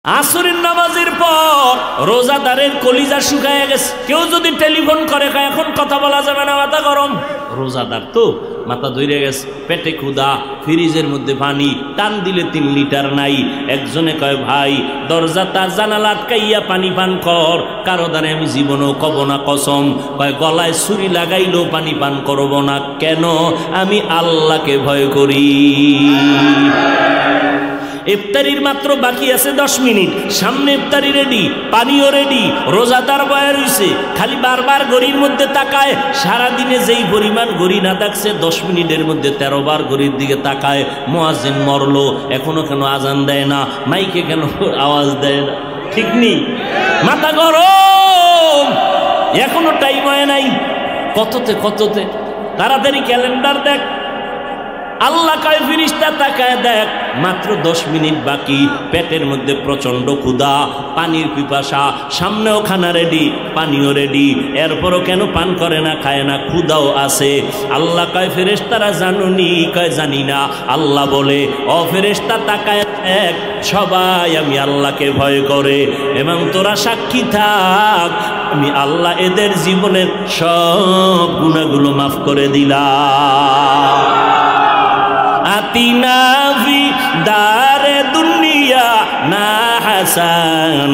আসরের নামাজের পর রোজাদারের কলিজা শুকায় গেছে। কেউ যদি টেলিফোন করে এখন কথা বলা যাবে না, মাথা গরম। রোজাদার তো মাথা ধরে গেছে, পেটে ক্ষুধা, ফ্রিজের মধ্যে পানি, টান দিলে 3 লিটার নাই। একজনে কয় ভাই দরজা তার জানালা আটকাইয়া পানি পান কর। কারো দ্বারা আমি জীবনেও কব না কসম। কয় গলায় ছুরি লাগাইলেও পানি পান করব না। কেন? আমি আল্লাহকে ভয় করি। ইফতারির মাত্র বাকি আছে 10 মিনিট, সামনে ইফতারি রেডি, পানিও রেডি, রোজাদার বয়া রইছে, খালি বারবার ঘড়ির মধ্যে তাকায়। সারাদিনে যেই পরিমাণ ঘড়ি না দেখছে 10 মিনিটের মধ্যে 13 বার ঘড়ির দিকে তাকায়। মুয়াজ্জিন মরলো, এখনো কেন আজান দেয় না, মাইকে কেন আওয়াজ দেয় না? ঠিক নেই, মাথা গরম, এখনো টাইম হয় নাই। কততে তাড়াতাড়ি ক্যালেন্ডার দেখ। আল্লাহ কয় ফেরেশতা তাকায় দেখ, মাত্র 10 মিনিট বাকি। পেটের মধ্যে প্রচন্ড ক্ষুধা, পানির পিপাসা, সামনেও খানা রেডি, পানিও রেডি, এরপরও কেন পান করে না, খায় না, ক্ষুধাও আছে। আল্লাহ কয় ফেরেশতারা জানুনি? কয় জানি না। আল্লাহ বলে ও ফেরেশতা তাকায় দেখ, সবাই আমি আল্লাহকে ভয় করে এবং তোরা সাক্ষী থাক, আমি আল্লাহ এদের জীবনের সব গুনাহগুলো মাফ করে দিলাম। আতিনা ফি দারে দুনিয়া না হাসান,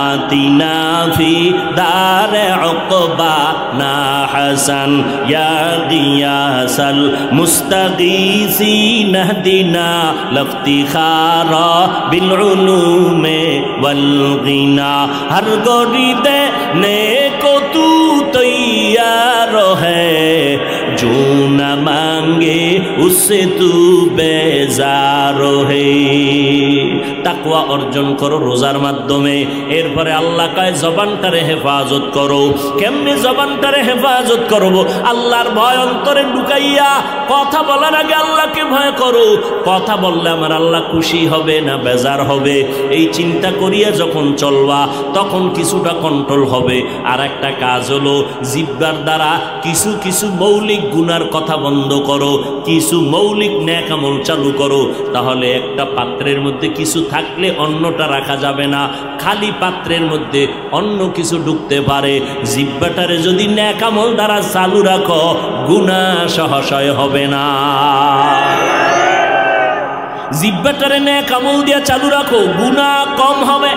আতিনা ফি দারে উকবা না হাসান, ইয়া গিয়াসাল মুস্তাগীসিন হদিনা লফতিখারা বিল উলুমে ওয়াল গিনা। হর গরিদে নেকো তু তৈয়ার হ্যায়, जो न मांगे उससे तू बेजार है। তাকওয়া অর্জন করো রোজার মাধ্যমে। এরপরে আল্লাহ কয় জবানটারে হেফাজত করো। কেমনে জবানটারে হেফাজত করব? আল্লাহর ভয় অন্তরে ঢুকাইয়া কথা বলার আগে আল্লাহকে ভয় করো। কথা বললে আমার আল্লাহ খুশি হবে না বেজার হবে, এই চিন্তা করিয়া যখন চলবা তখন কিছুটা কন্ট্রোল হবে। আর একটা কাজ হলো জিহ্বার দ্বারা কিছু কিছু মৌলিক গুনার কথা বন্ধ করো, কিছু মৌলিক নেক আমল চালু করো। তাহলে একটা পাত্রের মধ্যে কিছু থাকলে অন্যটা রাখা যাবে না, খালি পাত্রের মধ্যে অন্য কিছু ঢুকতে পারে। জিহ্বাটারে যদি নেক আমল দ্বারা চালু রাখো, গুনাহ সহসয় হবে না। জিহ্বাটারে নেক আমল দিয়া চালু রাখো, গুনাহ কম হবে।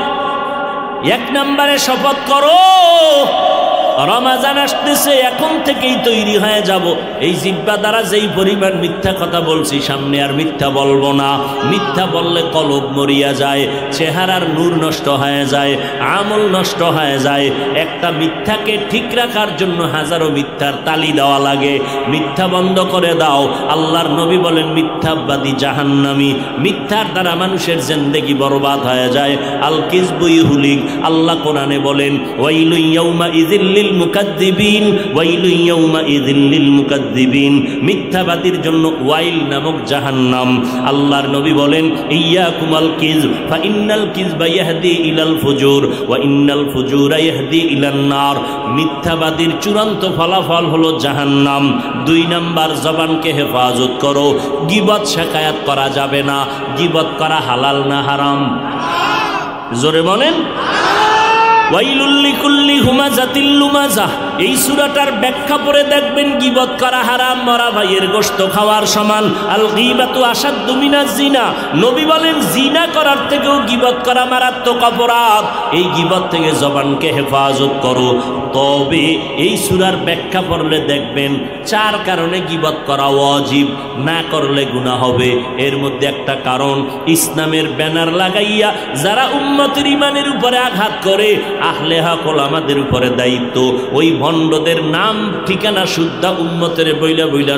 1 নম্বরে শপথ করো, রমাজান আসতেছে, এখন থেকেই তৈরি হয়ে যাব। এই জিহ্বা দ্বারা যেই পরিমাণ মিথ্যা কথা বলছি, সামনে আর মিথ্যা বলবো না। মিথ্যা বললে কলব মরিয়া যায়, চেহারার নূর নষ্ট হয়ে যায়, আমল নষ্ট হয়ে যায়। একটা মিথ্যাকে ঠিক রাখার জন্য হাজারো মিথ্যার তালি দেওয়া লাগে। মিথ্যা বন্ধ করে দাও। আল্লাহর নবী বলেন মিথ্যাবাদী জাহান্নামী। মিথ্যার দ্বারা মানুষের জিন্দেগি বরবাদ হয়ে যায়। আল কিযবু ইহুলিক। আল্লাহ কোরআনে বলেন ওয়াইলু ইয়াউমা ইযিল মুকাদ্দিবিন, ওয়াইলু ইয়াউমাইযিল লিল মুকাদ্দিবিন। মিথ্যাবাদীর জন্য ওয়াইল নামক জাহান্নাম। আল্লাহর নবী বলেন ইয়াকুমাল কিযব ফা ইন্নাল কিযবা ইয়াহদি ইলাল ফুজুর ওয়া ইন্নাল ফুজুরা ইয়াহদি ইলান নার। মিথ্যাবাদীর চূড়ান্ত ফলাফল হলো জাহান্নাম। 2 নাম্বার, জবানকে হেফাজত করো। গীবত শিকায়াত করা যাবে না। গীবত করা হালাল না হারাম? জোরে বলেন। ওয়াইলুল লিকুল্লি হুমাযাতিল লুমাযাহ। এই সূরাটার ব্যাখ্যা পড়ে দেখবেন গীবত করা হারাম, মরা ভাইয়ের গোশত খাওয়ার সমান। আল গীবাতু আশাদ্দু মিনাজ জিনা। নবী বলেন জিনা করার থেকেও গীবত করা মারাত্মক অপরাধ। এই গীবত থেকে জবানকে হেফাজত করো। তবে এই সূরার ব্যাখ্যা পড়লে দেখবেন 4 কারণে গীবত করা ওয়াজিব, না করলে গুনাহ হবে। এর মধ্যে একটা কারণ, ইসলামের ব্যানার লাগাইয়া যারা উম্মতের ঈমানের উপরে আঘাত করে, আহলে হক ওলামাদের উপরে দায়িত্ব ওই ভণ্ডদের নাম ঠিকানা শুদ্ধা উম্মতের বইলা বইলা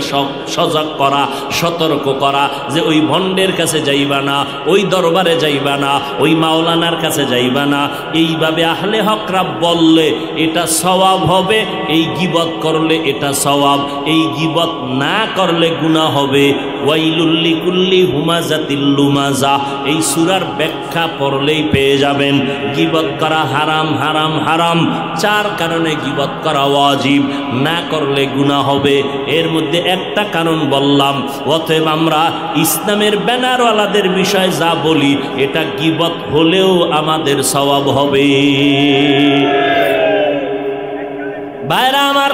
সজাগ করা, সতর্ক করা যে ওই ভণ্ডের কাছে যাইবা না, ওই দরবারে যাইবা না, ওই মাওলানার কাছে যাইবা না। এইভাবে আহলে হকরা বললে এটা সওয়াব হবে, এই গীবত করলে এটা সওয়াব। এই গীবত না করলে গুনাহ হবে। ওয়াইলুল লিকুল্লি হুমাজাতিল লুমাজা, এই সূরার ব্যাখ্যা পড়লেই পেয়ে যাবেন গীবত করা হারাম হারাম হারাম। 4 কারণে গীবত করা ওয়াজিব, না করলে গুনাহ হবে। এর মধ্যে একটা কারণ বললাম। অতএব আমরা ইসলামের ব্যানারওয়ালাদের বিষয়ে যা বলি এটা গীবত হলেও আমাদের সওয়াব হবে। ভাইরা আমার,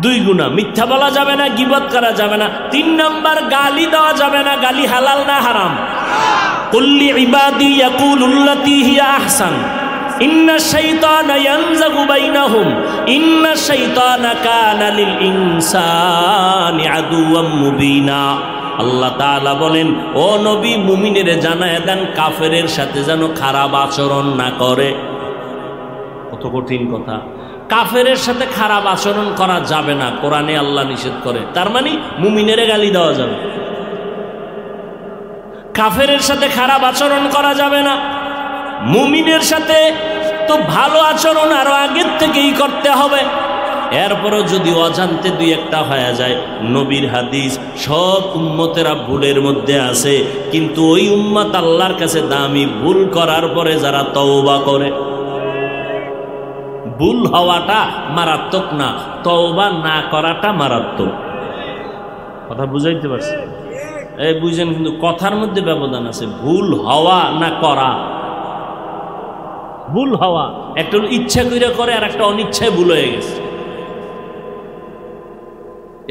2 গুনাহ, মিথ্যা বলা যাবে না, গীবত করা যাবে না। 3 নাম্বার, গালি দেওয়া যাবে না। গালি হালাল না হারাম? কুল্লি ইবাদি ইয়াকুলুল্লাতী হিয়া আহসান ইন্না শাইতানা ইয়ানজাগু বাইনাহুম ইন্না শাইতানা কানা লিল ইনসানি আদুওয়াম মুবিনা। আল্লাহ তাআলা বলেন, ও নবী, মুমিনেরে জানায় দেন কাফেরের সাথে যেন খারাপ আচরণ না করে। কত কঠিন কথা। কাফেরের সাথে খারাপ আচরণ করা যাবে না, কোরআনে আল্লাহ নিষেধ করে। তার মানে মুমিনেরে গালি দেওয়া যাবে, কাফেরের সাথে খারাপ আচরণ করা যাবে না। মুমিনের সাথে তো ভালো আচরণ আরো আগের থেকেই করতে হবে। এরপরও যদি অজান্তে 2-1টা হয়ে যায়, নবীর হাদিস, সব উম্মতেরা ভুলের মধ্যে আছে, কিন্তু ওই উম্মত আল্লাহর কাছে দামি, ভুল করার পরে যারা তওবা করে। ভুল হওয়াটা মারাত্মক না, তওবা না করাটা মারাত্মক। কথা বুঝাইতে পারছি? এই বুঝেন, কিন্তু কথার মধ্যে ব্যবধান আছে। ভুল হওয়া না করা। ভুল হওয়া একটা ইচ্ছা করে আর একটা অনিচ্ছায় ভুল হয়ে গেছে।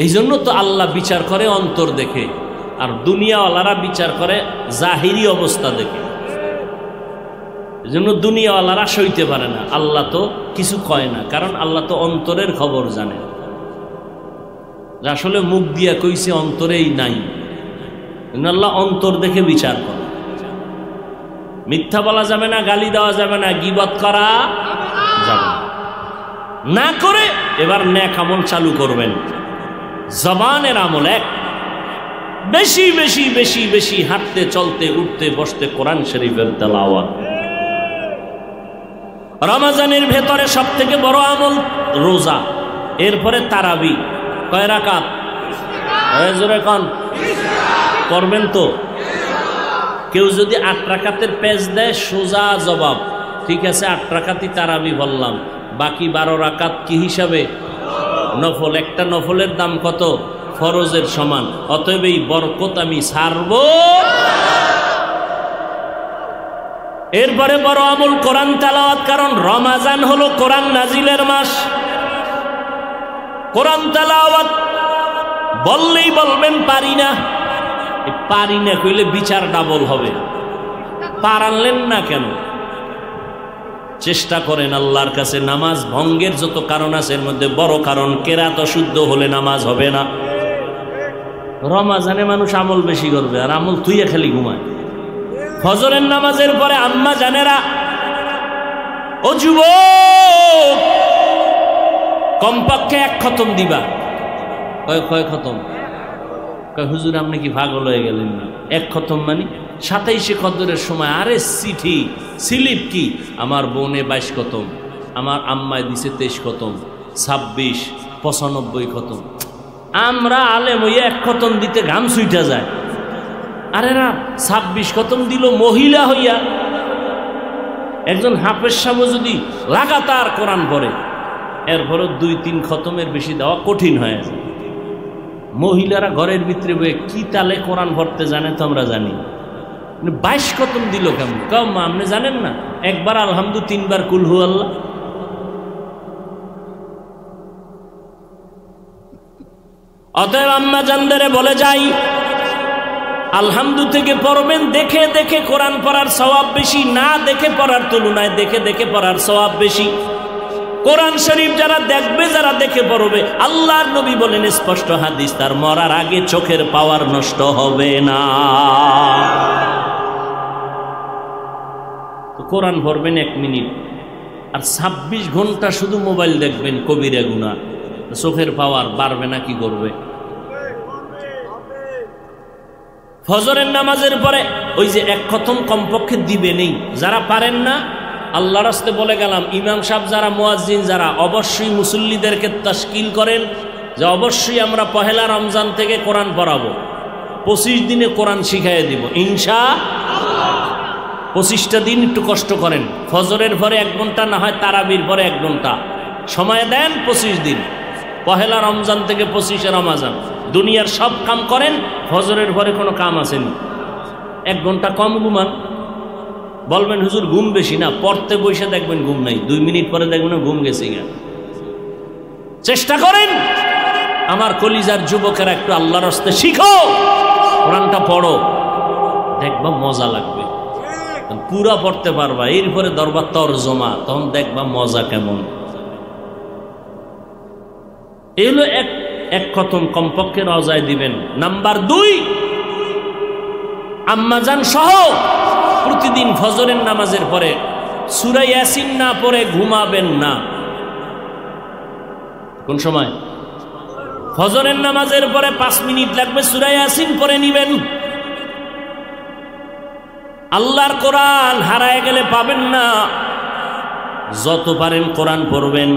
এই জন্য তো আল্লাহ বিচার করে অন্তর দেখে, আর দুনিয়াওয়ালারা বিচার করে জাহিরি অবস্থা দেখে। এই জন্য দুনিয়াওয়ালারা সইতে পারে না, আল্লাহ তো কিছু কয় না, কারণ আল্লাহ তো অন্তরের খবর জানে। আসলে মুখ দিয়া কইছে, অন্তরেই নাই। আল্লাহ অন্তর দেখে বিচার করে। মিথ্যা বলা যাবে না, গালি দেওয়া যাবে না, গীবত করা যাবে না। করে এবার নেক আমল চালু করবেন। জবানের আমল এক, বেশি বেশি বেশি বেশি হাঁটতে, চলতে, উঠতে, বসতে কোরআন শরীফের তেলাওয়াত। রমজানের ভেতরে সব থেকে বড় আমল রোজা, এরপরে তারাবি। কয় রাকাত? জোরে কোন করবেন তো? কেউ যদি 8 রাকাতের পেজ দেয়, সোজা জবাব, ঠিক আছে 8 রাকাতই তারাবি বললাম, বাকি 12 রাকাত কি হিসাবে? নফল। একটা নফলের দাম কত? ফরজের সমান। অতএব এই বরকত আমি ছাড়ব। এরপরে বড় আমল কোরআন তেলাওয়াত, কারণ রমাজান হলো কোরআন নাজিলের মাস। কোরআন তেলাওয়াত বললেই বলবেন পারি না, পারি না কইলে বিচার ডাবল হবে। পারালেন না কেন? চেষ্টা করেন আল্লাহর কাছে। নামাজ ভঙ্গের যত কারণ আছে, এর মধ্যে বড় কারণ কেরাত অশুদ্ধ হলে নামাজ হবে না। রমাজানে মানুষ আমল বেশি করবে, আর আমল তুইয়া খালি ঘুমায়। ফজরের নামাজের পরে আম্মা জানেরা, ও যুবক, কমপক্ষে 1 খতম দিবা। কয় খতম? হুজুর আপনি কি পাগল হয়ে গেলেন না? 1 খতম মানে 27শে কদরের সময়। আরে চিঠি স্লিপ কি? আমার বোনে 22 খতম, আমার আম্মায় দিছে 23 খতম, 26, 95 খতম। আমরা আলেম হইয়া 1 খতম দিতে ঘাম ছুইটা যায়। আরে না, 26 খতম দিল মহিলা হইয়া। একজন হাফেজ সাহেব যদি লাগাতার কোরআন পড়ে, এরপরও 2-3 খতমের বেশি দেওয়া কঠিন হয়ে যায়। মহিলারা ঘরের ভিতরে বয়ে কি তালে কোরআন পড়তে জানে তো আমরা জানি। 22 খতম দিল কেমন? কম আপনি জানেন না? একবার আলহামদু, 3 বার কুল হু আল্লাহ। অতএব আম্মা জানদেরে বলে যাই, আলহামদু থেকে পড়বেন। দেখে দেখে কোরআন পড়ার সওয়াব বেশি, না দেখে পড়ার তুলনায় দেখে দেখে পড়ার সওয়াব বেশি। কোরআন শরীফ যারা দেখবে, যারা দেখে পড়বে, আল্লাহর নবী বলেন স্পষ্ট হাদিস, তার মরার আগে চোখের পাওয়ার নষ্ট হবে না। কোরআন পড়বেন 1 মিনিট, আর 26 ঘন্টা শুধু মোবাইল দেখবেন, কবিরা গুনাহ। চোখের পাওয়ার বাড়বে না, কি করবে? ফজরের নামাজের পরে ওই যে 1 খতম কমপক্ষে দিবে নেই। যারা পারেন না, আল্লাহর রাস্তে বলে গেলাম, ইমাম সাহেব যারা, মুয়াজ্জিন যারা, অবশ্যই মুসল্লিদেরকে তাশকিল করেন, যে অবশ্যই আমরা পহেলা রমজান থেকে কোরআন পড়াবো, 25 দিনে কোরআন শিখাইয়ে দিব ইনশাআল্লাহ। 25টা দিন একটু কষ্ট করেন, ফজরের পরে 1 ঘন্টা, না হয় তারাবির পরে 1 ঘন্টা সময় দেন। 25 দিন, পহেলা রমজান থেকে 25শে রমজান দুনিয়ার সব কাম করেন, ফজরের পরে কোনো কাম আসেনি, 1 ঘন্টা কম ঘুমান। বলবেন হুজুর ঘুম বেশি না, পড়তে বসে দেখবেন ঘুম নাই, 2 মিনিট পরে দেখবেন ঘুম গেছে। চেষ্টা করেন আমার কলিজার যুবকেরা, একটু আল্লাহর রাস্তায় শিখো, কোরআনটা পড়ো, দেখবা মজা লাগবে, পুরা পড়তে পারবা। এরপরে দরবার তরজমা, তখন দেখবা মজা কেমন। এই হলো এক খতম কমপক্ষে রোজায় দিবেন। নাম্বার 2, আম্মাজান সহ প্রতিদিন ফজরের নামাজের পরে সূরা ইয়াসিন না পড়ে ঘুমাবেন না। কোন সময়? ফজরের নামাজের পরে 5 মিনিট লাগবে, সূরা ইয়াসিন পড়ে নিবেন। আল্লাহর কোরআন হারায় গেলে পাবেন না, যত পারেন কোরআন পড়বেন,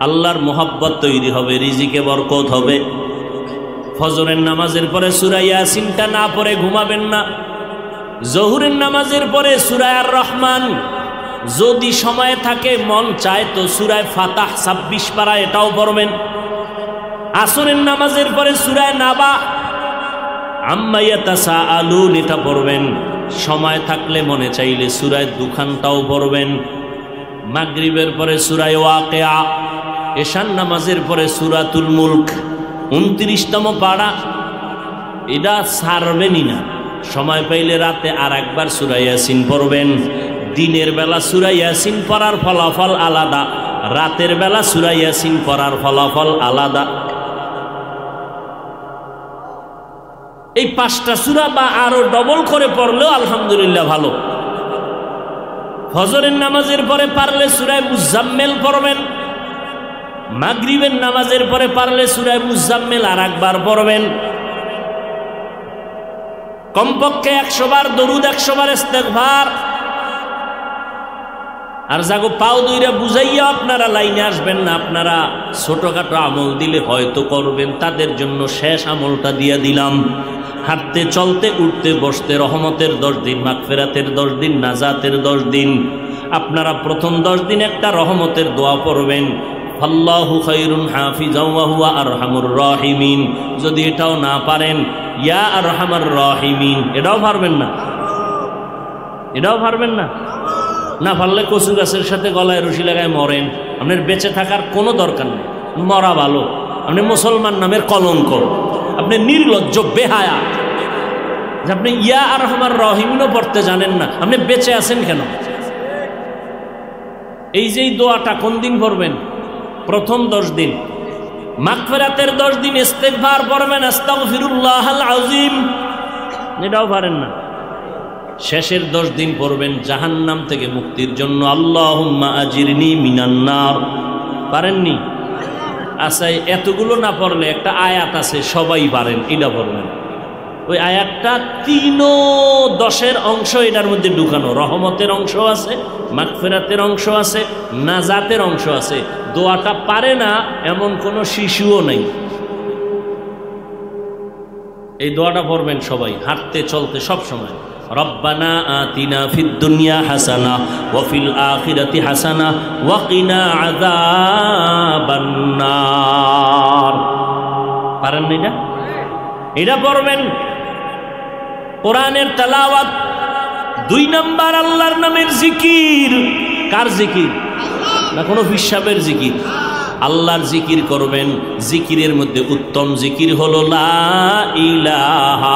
আল্লাহর মোহাব্বত তৈরি হবে, রিজিকে বরকত হবে। ফজরের নামাজের পরে সূরা ইয়াসিনটা না পড়ে ঘুমাবেন না। জোহরের নামাজের পরে সূরা আর রহমান, যদি সময় থাকে মন চায় তো সূরা ফাতাহ 26 পারা এটাও পড়বেন। আসরের নামাজের পরে সূরা নাবা, আম্মা ইয়াতাসাআলুন এটা পড়বেন। সময় থাকলে মনে চাইলে সূরা দুখানটাও পড়বেন। মাগরিবের পরে সূরা ওয়াকিয়া, এশার নামাজের পরে সূরাতুল মুলক 29তম পারা, এটা ছাড়বেনই না। সময় পাইলে রাতে আর একবার সূরা ইয়াসিন পড়বেন। দিনের বেলা সূরা ইয়াসিন পড়ার ফলাফল আলাদা, রাতের বেলা সূরা ইয়াসিন পড়ার ফলাফল আলাদা। এই 5টা সূরা বা আরো ডবল করে পড়লেও আলহামদুলিল্লাহ ভালো। ফজরের নামাজের পরে পারলে সূরা মুজাম্মিল পড়বেন। মাগরিবের নামাজের পরে পারলে সূরা মুজাম্মিল আর একবার পড়বেন। কমপক্ষে 100 বার দরুদ, 100 বার ইস্তেগফার। আর যাগো পাও দুইরা বুঝাইয়া আপনারা লাইনে আসবেন না, আপনারা ছোটখাটো আমল দিলে হয়তো করবেন, তাদের জন্য শেষ আমলটা দিয়ে দিলাম। হাঁটতে চলতে উঠতে বসতে রহমতের 10 দিন, মাগফিরাতের 10 দিন, নাজাতের 10 দিন। আপনারা প্রথম 10 দিন একটা রহমতের দোয়া পড়বেন, আল্লাহু খায়রুন হাফিজাও ওয়া হুয়া আরহামুর রাহিমিন। যদি এটাও না পারেন ইয়া আরহামার রাহিমিন, এটাও পারবেন না, এটাও পারবেন না। না পারলে কচু গাছের সাথে গলায় রশি লাগায় মরেন, আপনার বেঁচে থাকার কোনো দরকার নেই, মরা ভালো। আপনি মুসলমান নামের কলঙ্ক, আপনি নির্লজ্জ বেহায়া যে আপনি ইয়া আরহামার রাহিমিনও পড়তে জানেন না, আপনি বেঁচে আছেন কেন? এই যে দোয়াটা কোন দিন পড়বেন? প্রথম 10 দিন। মাগফিরাতের 10 দিন ইস্তেগফার পড়বেন, আস্তাগফিরুল্লাহাল আযীম, এটাও পারেন না। শেষের 10 দিন পড়বেন জাহান্নাম থেকে মুক্তির জন্য, আল্লাহুম্মা আজিরনি মিনান নার। পারেননি? আচ্ছা, এতগুলো না পড়লে একটা আয়াত আছে সবাই পারেন, এটা পড়বেন। ওই আয়াতটা 3-10 অংশ এটার মধ্যে ঢুকানো, রহমতের অংশ আছে, মাগফিরাতের অংশ আছে, নাজাতের অংশ আছে। দোয়াটা পারে না এমন কোনো শিশুও নেই। এই দোয়াটা পড়বেন সবাই, হাঁটতে চলতে সব সময়। রব্বানা আতিনা ফিদ দুনিয়া হাসানা ওয়া ফিল আখিরাতি হাসানা ওয়া কিনা আযাবান নার। পারেন না এটা? এটা পড়বেন। কোরআনের তেলাওয়াত। 2 নাম্বার আল্লাহর নামের জিকির। কার জিকির? না কোনো হিসাবের জিকির, আল্লাহর জিকির করবেন। জিকিরের মধ্যে উত্তম জিকির হলো লা ইলাহা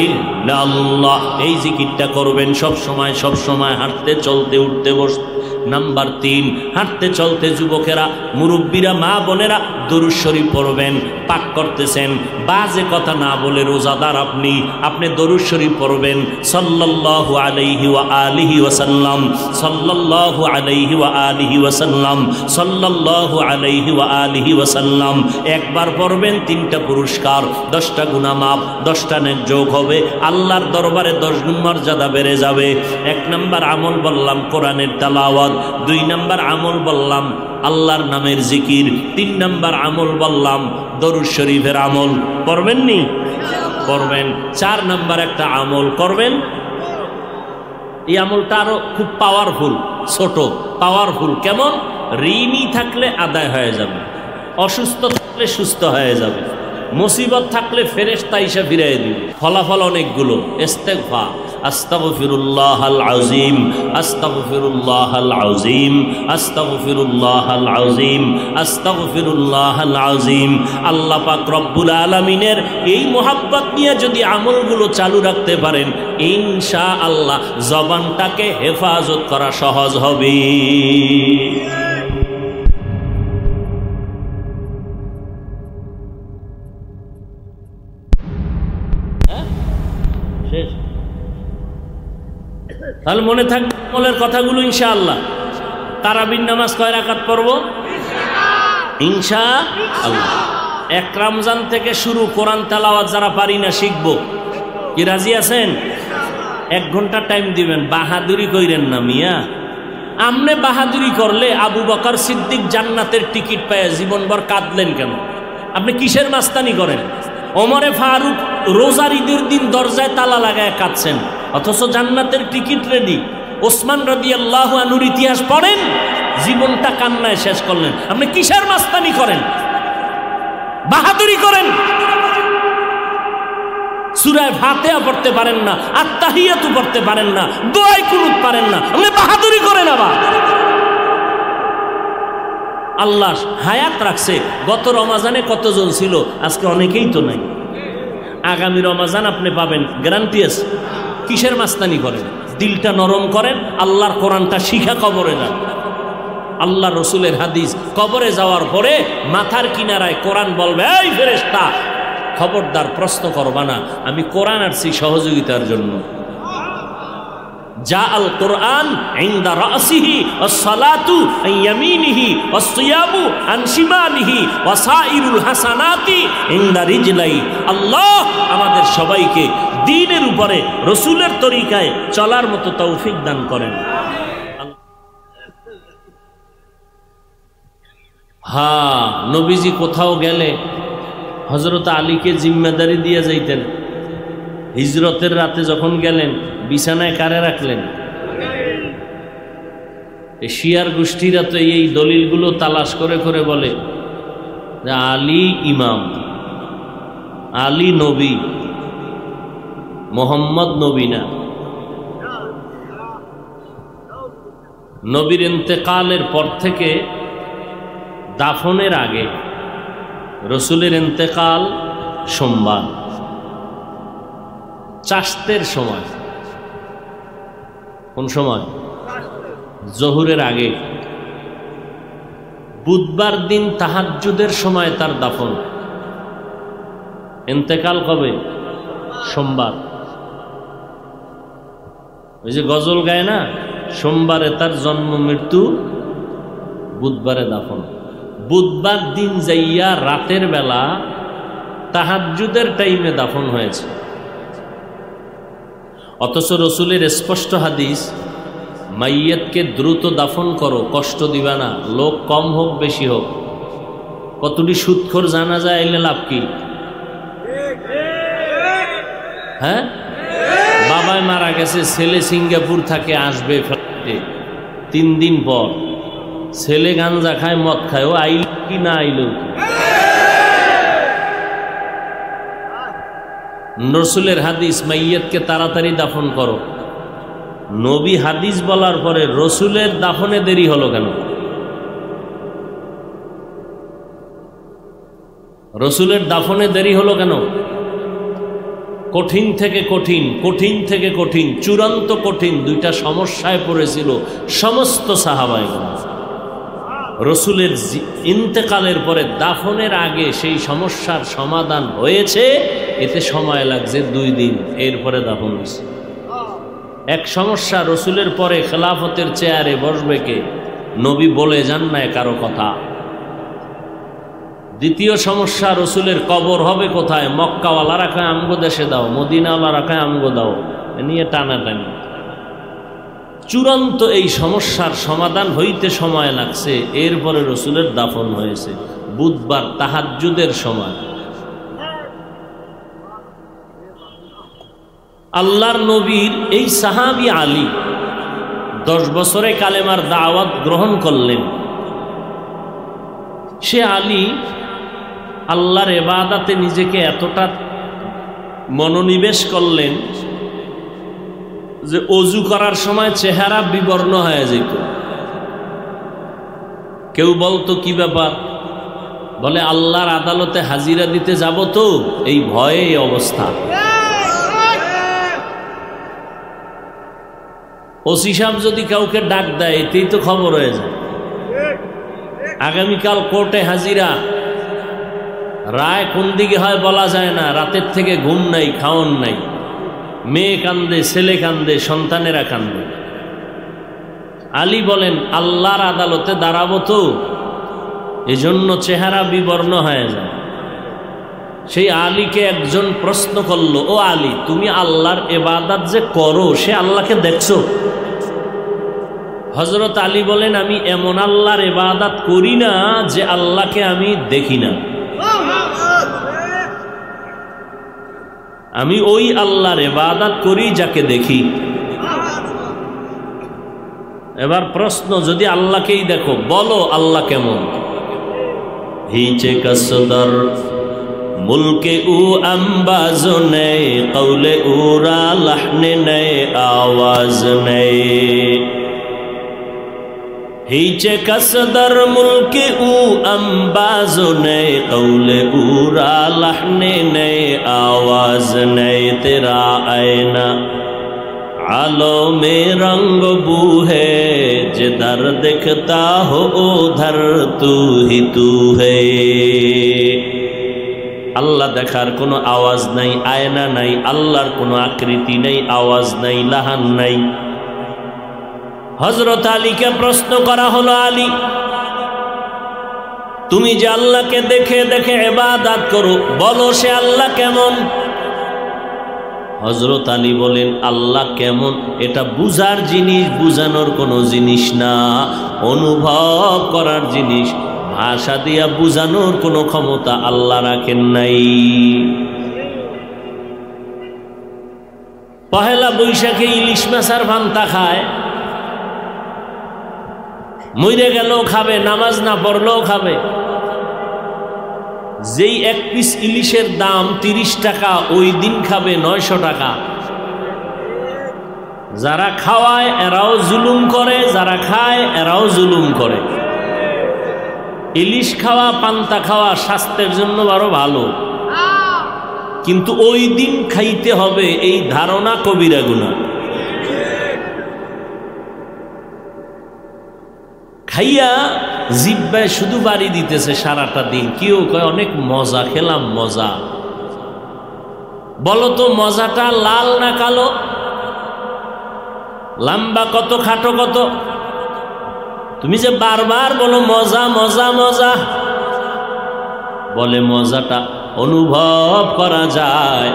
ইল্লাল্লাহ। এই জিকিরটা করবেন সব সময়, সব সময়, হাঁটতে চলতে উঠতে বসতে। নাম্বার 3, হাঁটতে চলতে যুবকেরা, মুরব্বীরা, মা বোনেরা দরুদ শরীফ পড়বেন। পাক করতেছেন, বাজে কথা না বলে রোজাদার আপনি দরুদ শরীফ পড়বেন, সাল্লাল্লাহু আলাইহি ওয়া আলিহি ওয়াসাল্লাম, সাল্লাল্লাহু আলাইহি ওয়া আলিহি ওয়াসাল্লাম, সাল্লাল্লাহু আলাইহি ওয়া আলিহি ওয়াসাল্লাম। একবার পড়বেন 3টা পুরস্কার, 10টা গুনাহ মাফ, 10টা নেক যোগ হবে, আল্লাহর দরবারে 10 গুণ মর্যাদা বেড়ে যাবে। 1 নাম্বার আমল বললাম কোরআনের তেলাওয়াত, 2 নাম্বার আমল বললাম আল্লাহর নামের জিকির। 3 নাম্বার আমল বললাম দরুদ শরীফের আমল, করবেন নি? করবেন। 4 নাম্বার একটা আমল করবেন, এই আমলটা আরো খুব পাওয়ারফুল, ছোট পাওয়ারফুল। কেমন? ঋণী থাকলে আদায় হয়ে যাবে, অসুস্থ থাকলে সুস্থ হয়ে যাবে, মুসিবত থাকলে ফেরেশতা এসে ফিরিয়ে দিবে। ফলাফল অনেকগুলো। ইস্তেগফার, আস্তাগফিরুল্লাহাল আযীম, আস্তাগফিরুল্লাহাল আযীম, আস্তাগফিরুল্লাহাল আযীম, আস্তাগফিরুল্লাহাল আযীম। আল্লাহ পাক রব্বুল আলামিনের এই মোহাব্বত নিয়ে যদি আমলগুলো চালু রাখতে পারেন, ইনশাআল্লাহ জবানটাকে হেফাজত করা সহজ হবে। তাহলে মনে থাকবে আমলের কথাগুলো ইনশাআল্লাহ। তারাবির নামাজ কয় রাকাত পড়ব? ইনশাআল্লাহ। 1 রমজান থেকে শুরু কোরআন তেলাওয়াত যারা পারি না শিখবো, কি রাজি আছেন? 1 ঘন্টা টাইম দিবেন, বাহাদুরি কইরেন না মিয়া। আমনে বাহাদুরি করলে আবু বকর সিদ্দিক জান্নাতের টিকিট পেয়ে জীবনভর কাঁদলেন কেন? আপনি কিসের মাস্তানি করেন? ওমরে ফারুক রোজার ঈদের দিন দরজায় তালা লাগায় কাঁদছেন, অথচ জান্নাতের টিকিট রেডি। ওসমান রাদিয়াল্লাহু আনহুর ইতিহাস পড়েন, জীবনটা কান্নায় শেষ করলেন। আপনি কিসের মাস্তানি করেন, বাহাদুরি করেন? সূরা ফাতিহা পড়তে পারেন না, আত্তাহিয়াতু পড়তে পারেন না, দোয়ায়ে কুনুত পারেন না, আপনি বাহাদুরি করেন। আবার আল্লাহ হায়াত রাখছে। গত রমাজানে কতজন ছিল, আজকে অনেকেই তো নাই। আগামী রমাজান আপনি পাবেন, গ্যারান্টি আছে। কিসের মাস্তানি করেন? দিলটা নরম করেন, আল্লাহর কোরআনটা শিখা কবরে যান। আল্লাহ রসুলের হাদিস, কবরে যাওয়ার পরে মাথার কিনারায় কোরআন বলবে, এই ফেরেশতা খবরদার প্রশ্ন করবা না, আমি কোরআন আসছি সহযোগিতার জন্য। যা আল কোরআন ইনদা রাসিহি ওয়াসসালাতু আন ইয়ামিনিহি ওয়াসসিয়ামু আন শিমালিহি ওয়াসাইরুল হাসানাতি ইনদা রিজলাই। আল্লাহ আমাদের সবাইকে দ্বীনের উপরে রাসূলের তরিকায় চলার মতো তৌফিক দান করেন। হ্যাঁ, নবীজি কোথাও গেলে হযরত আলীকে জিম্মেদারি দিয়ে যাইতেন। হিজরতের রাতে যখন গেলেন, বিছানায় কারে রাখলেন? শিয়ার গোষ্ঠীরা তো এই দলিলগুলো তালাশ করে করে বলে যে আলী ইমাম, আলী নবী, মোহাম্মদ নবী না। নবীর ইন্তেকালের পর থেকে দাফনের আগে, রসুলের ইন্তেকাল সোমবার, চাশতের সময়। কোন সময়? জোহরের আগে। বুধবার দিন তাহাজ্জুদের সময় তার দাফন। ইন্তেকাল কবে? সোমবার। ওই যে গজল গায় না, সোমবারে তার জন্ম মৃত্যু, বুধবারে দাফন। বুধবার দিন যাইয়া রাতের বেলা তাহাজ্জুদের টাইমে দাফন হয়েছে। অথচ রসুলের স্পষ্ট হাদিস, মাইয়াতকে দ্রুত দাফন করো, কষ্ট দিবা না, লোক কম হোক বেশি হোক। কতটি সুদখোর জানাজা এলে লাভ কি? হ্যাঁ, বাবাই মারা গেছে, ছেলে সিঙ্গাপুর থাকে, আসবে ফ্লাইটে 3 দিন পর। ছেলে গাঞ্জা খায়, মদ খায়, ও আইল কি না আইল? রসুলের হাদিস, মাইয়াতকে তাড়াতাড়ি দাফন করো। নবী হাদিস বলার পরে রসুলের দাফনে দেরি হলো কেন? রসুলের দাফনে দেরি হলো কেন? কঠিন থেকে কঠিন, কঠিন থেকে কঠিন, চূড়ান্ত কঠিন 2টা সমস্যায় পড়েছিল সমস্ত সাহাবায়ে। রসুলের ইন্তেকালের পরে দাফনের আগে সেই সমস্যার সমাধান হয়েছে, এতে সময় লাগছে 2 দিন, এরপরে দাফন হয়েছে। এক সমস্যা, রসুলের পরে খেলাফতের চেয়ারে বসবে কে? নবী বলে যান না কারো কথা। দ্বিতীয় সমস্যা, রসুলের কবর হবে কোথায়? মক্কাওয়ালারা কয় আমগো দেশে দাও, মদিনাওয়ালারা কয় আমগো দাও, এ নিয়ে টানাটানি। চূড়ান্ত এই সমস্যার সমাধান হইতে সময় লাগছে। এরপরে রসুলের দাফন হয়েছে বুধবার তাহাজ্জুদের সময়। আল্লাহর নবীর এই সাহাবী আলী 10 বছরে কালেমার দাওয়াত গ্রহণ করলেন। সে আলী আল্লাহর ইবাদতে নিজেকে এতটা মনোনিবেশ করলেন যে অজু করার সময় চেহারা বিবর্ণ হয়ে যেত। কেউ বলতো কি ব্যাপার, বলে আল্লাহর আদালতে হাজিরা দিতে যাব তো এই ভয়ে এই অবস্থা। ওসি সাহেব যদি কাউকে ডাক দেয় এতেই তো খবর হয়ে যায়। আগামীকাল কোর্টে হাজিরা, রায় কোন দিকে হয় বলা যায় না। রাতের থেকে ঘুম নাই, খাওন নাই, মেয়ে কান্দে, ছেলে কান্দে, সন্তানেরা কান্দে। আলী বলেন আল্লাহর আদালতে দাঁড়াবো তো, এজন্য চেহারা বিবর্ণ হয়ে যায়। সেই আলীকে একজন প্রশ্ন করলো, ও আলী, তুমি আল্লাহর ইবাদত যে করো সে আল্লাহকে দেখছো? হযরত আলী বলেন আমি এমন আল্লাহর ইবাদত করি না যে আল্লাহকে আমি দেখি না, আমি ওই আল্লাহর ইবাদত করি যাকে দেখি। এবার প্রশ্ন, যদি আল্লাহকেই দেখো বলো আল্লাহ কেমন? হিচে কসদর মুলকে উ আম্বাজ নেই, কৌলে উরা লহনে নেই, আওয়াজ নেই। হিচে কসদর মুলকে উ আম্বাজ নেই, কৌলে উরা লহনে নেই, আওয়াজ নেই। তেরা আয়না आलो में रंग बू है, जिधर दिखता हो उधर तू ही तू है। আল্লাহ দেখার কোনো আওয়াজ নাই, আয়না নাই, আল্লাহর কোনো আকৃতি নেই, আওয়াজ নাই, লাহান নাই। হযরত আলীকে প্রশ্ন করা হলো, আলী তুমি যে আল্লাহকে দেখে দেখে ইবাদত করো, বলো সে আল্লাহ কেমন? হযরত আলী বলেন আল্লাহ কেমন এটা বুঝার জিনিস, বুঝানোর কোনো জিনিস না, অনুভব করার জিনিস। ভাষা দিয়া বুঝানোর কোনো ক্ষমতা আল্লাহ রাখেন নাই। পহেলা বৈশাখে ইলিশ মাছের ভান্তা খায়, মইরে গেলেও খাবে, নামাজ না পড়লেও খাবে। যেই এক পিস ইলিশের দাম 30 টাকা, ওই দিন খাবে 900 টাকা। যারা খাওয়ায় এরাও জুলুম করে, যারা খায় এরাও জুলুম করে। ইলিশ খাওয়া, পান্তা খাওয়া স্বাস্থ্যের জন্য আরো ভালো, কিন্তু ওই দিন খাইতে হবে এই ধারণা কবিরা গুনাহ। খাইয়া জিহ্বায় শুধু বাড়ি দিতেছে সারাটা দিন। কেউ কয় অনেক মজা খেলাম, মজা। বলো তো মজাটা লাল না কালো? লম্বা কত, খাটো কত? তুমি যে বারবার বলো মজা মজা মজা, বলে মজাটা অনুভব করা যায়,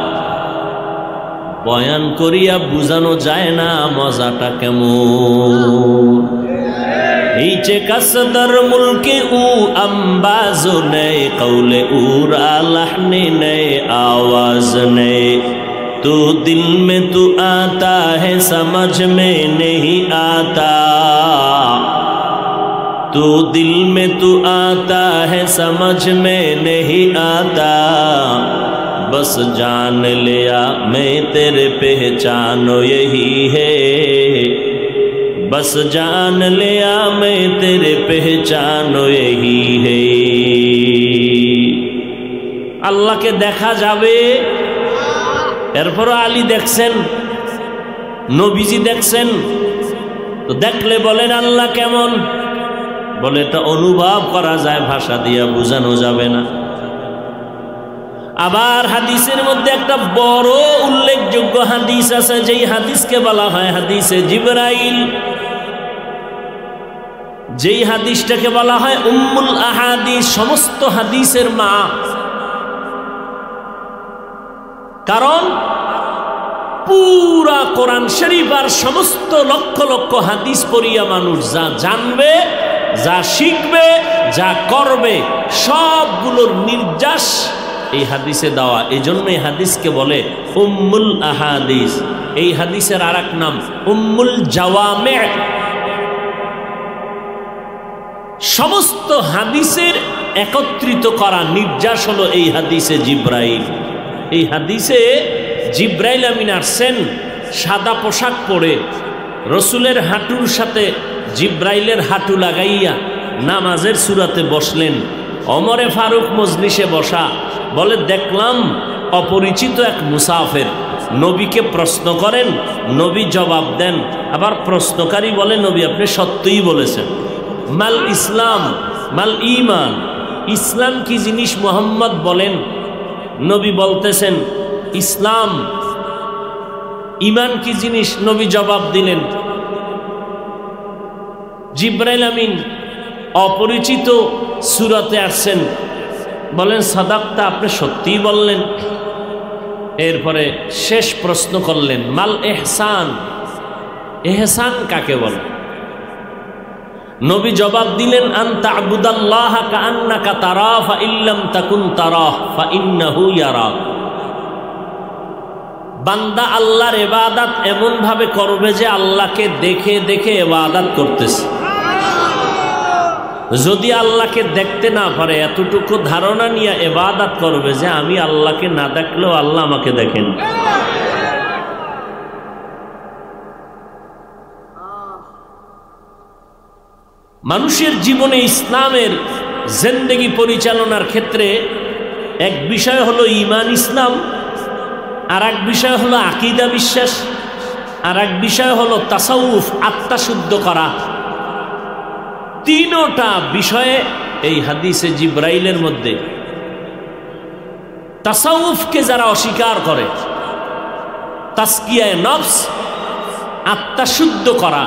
বয়ান করিয়া বুঝানো যায় না মজাটা কেমন। हिचे कसदर मुल्के ऊ अंबाज नए, कौले उरा लहने नए, आवाज नए। तू दिल में तू आता है समझ में नहीं आता, तू दिल में तू आता है समझ में नहीं आता। बस जान लिया मैं तेरे पहचानो यही है, बस जान लिया मैं तेरे पहचानो यही है। আল্লাহকে দেখা যাবে। এরপরও আলী দেখছেন, নবীজি দেখছেন, তো দেখলে বলেন আল্লাহ কেমন? বলে এটা অনুভব করা যায়, ভাষা দিয়া বোঝানো যাবে না। আবার হাদিসের মধ্যে একটা বড় উল্লেখযোগ্য হাদিস আছে, যেই হাদিসকে বলা হয় হাদিসে জিবরাইল, যেই হাদিসটাকে বলা হয় উম্মুল আহাদিস, সমস্ত হাদিসের মা। কারণ পুরা কোরআন শরীফ আর সমস্ত লক্ষ লক্ষ হাদিস পড়িয়া মানুষ যা জানবে, যা শিখবে, যা করবে, সবগুলোর নির্যাস এই হাদিসে দেওয়া। এই জন্য এই হাদিসকে বলে উম্মুল আহাদিস। এই হাদিসের আর এক নাম উম্মুল জাওয়ামে। সমস্ত হাদিসের একত্রিত করা নির্যাস হলো এই হাদিসে জিব্রাইল। এই হাদিসে জিব্রাইল আমিন আসছেন সাদা পোশাক পরে, রসুলের হাঁটুর সাথে জিব্রাইলের হাঁটু লাগাইয়া নামাজের সুরাতে বসলেন। ওমরে ফারুক মজলিসে বসা, বলে দেখলাম অপরিচিত এক মুসাফির নবীকে প্রশ্ন করেন, নবী জবাব দেন, আবার প্রশ্নকারী বলে নবী আপনি সত্যই বলেছেন। মাল ইসলাম মাল ঈমান, ইসলাম কি জিনিস মুহাম্মদ বলেন। নবী বলতেছেন ইসলাম। ঈমান কি জিনিস, নবী জবাব দিলেন। জিব্রাইল আমিন অপরিচিত সূরাতে আসছেন, বলেন সাদাক্তা আপনি সত্যিই বললেন। এরপরে শেষ প্রশ্ন করলেন মাল ইহসান, ইহসান কাকে বলে। নবী জবাব দিলেন আনতা আবুদাল্লাহ কাআন্নাকা তারাহ ফা ইল্লাম তাকুন তারাহ ফা ইন্নাহু ইয়ারাক। বান্দা আল্লাহর ইবাদত এমন ভাবে করবে যে আল্লাহকে দেখে দেখে ইবাদত করতেছে। যদি আল্লাহকে দেখতে না পারে এতটুকু ধারণা নিয়ে ইবাদত করবে যে আমি আল্লাহকে না দেখলেও আল্লাহ আমাকে দেখেন। মানুষের জীবনে ইসলামের জিন্দেগি পরিচালনার ক্ষেত্রে এক বিষয় হলো ঈমান ইসলাম, আর এক বিষয় হলো আকীদা বিশ্বাস, আর এক বিষয় হলো তাসাউফ আত্মা শুদ্ধ করা। তিনটা বিষয়ে এই হাদিসে জিব্রাইলের মধ্যে তাসাউফকে যারা অস্বীকার করে, তাসকিয়ায়ে নফস আত্মা শুদ্ধ করা,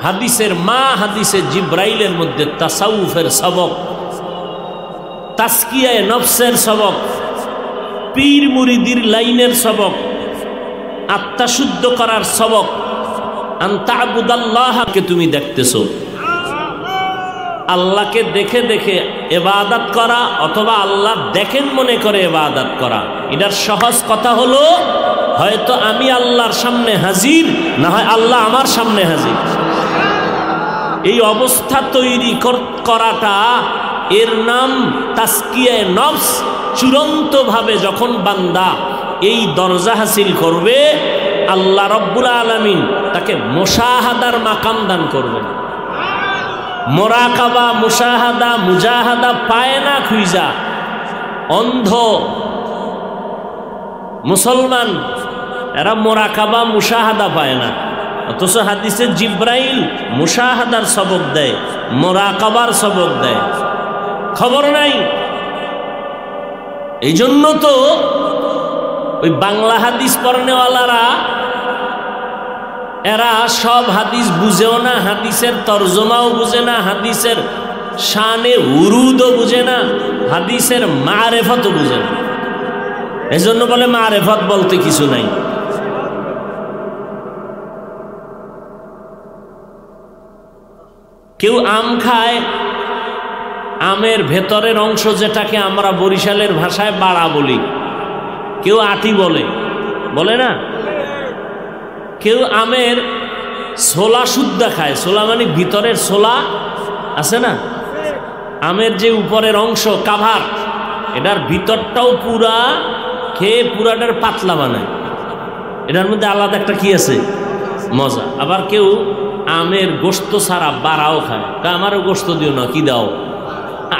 হাদিসের মা হাদিসে জিব্রাইলের মধ্যে তাসাউফের সবক, তাসকিয়ায়ে নফসের সবক, পীর মুরিদির লাইনের সবক, আত্মা শুদ্ধ করার সবক। আনতা আবুদাল্লাহকে তুমি দেখতেছো, আল্লাহকে দেখে দেখে ইবাদত করা অথবা আল্লাহ দেখেন মনে করে ইবাদত করা। এটার সহজ কথা হলো হয়তো আমি আল্লাহর সামনে হাজির, না হয় আল্লাহ আমার সামনে হাজির। এই অবস্থা তৈরি করাটা এর নাম তাসকিয়ায়ে নফস। চূড়ান্তভাবে যখন বান্দা এই দরজা হাসিল করবে, আল্লাহ রব্বুল আলামিন তাকে মুশাহাদার মাকাম দান করবেন। মোরাকাবা, মুশাহাদা, মুজাহাদা পায় না খুঁজা। অন্ধ মুসলমান এরা মোরাকাবা মুশাহাদা পায় না, অথচ হাদিসে জিব্রাইল মুশাহাদার সবক দেয়, মোরাকাবার সবক দেয়, খবর নাই। এই জন্য তো ওই বাংলা হাদিস পড়নেওয়ালারা এরা সব হাদিস বুঝেও না, হাদিসের তরজমাও বুঝে না, হাদিসের শানে উরুদও বুঝে না, হাদিসের মারেফতও বুঝে না। এজন্য বলে মারেফত বলতে কিছু নাই। কেউ আম খায়, আমের ভেতরের অংশ যেটাকে আমরা বরিশালের ভাষায় বাড়া বলি, কেউ আটি বলে, বলে না। কেউ আমের ছোলা শুদ্ধা খায়, ছোলা মানে ভিতরের ছোলা আছে না, আমের যে উপরের অংশ কাভার, এটার ভিতরটাও পুরা খেয়ে পুরাটার পাতলা বানায়। এটার মধ্যে আলাদা একটা কি আছে, মজা। আবার কেউ আমের গোস্ত ছাড়া বাড়াও খায়, আমারও গোস্ত দিও না, কি দাও,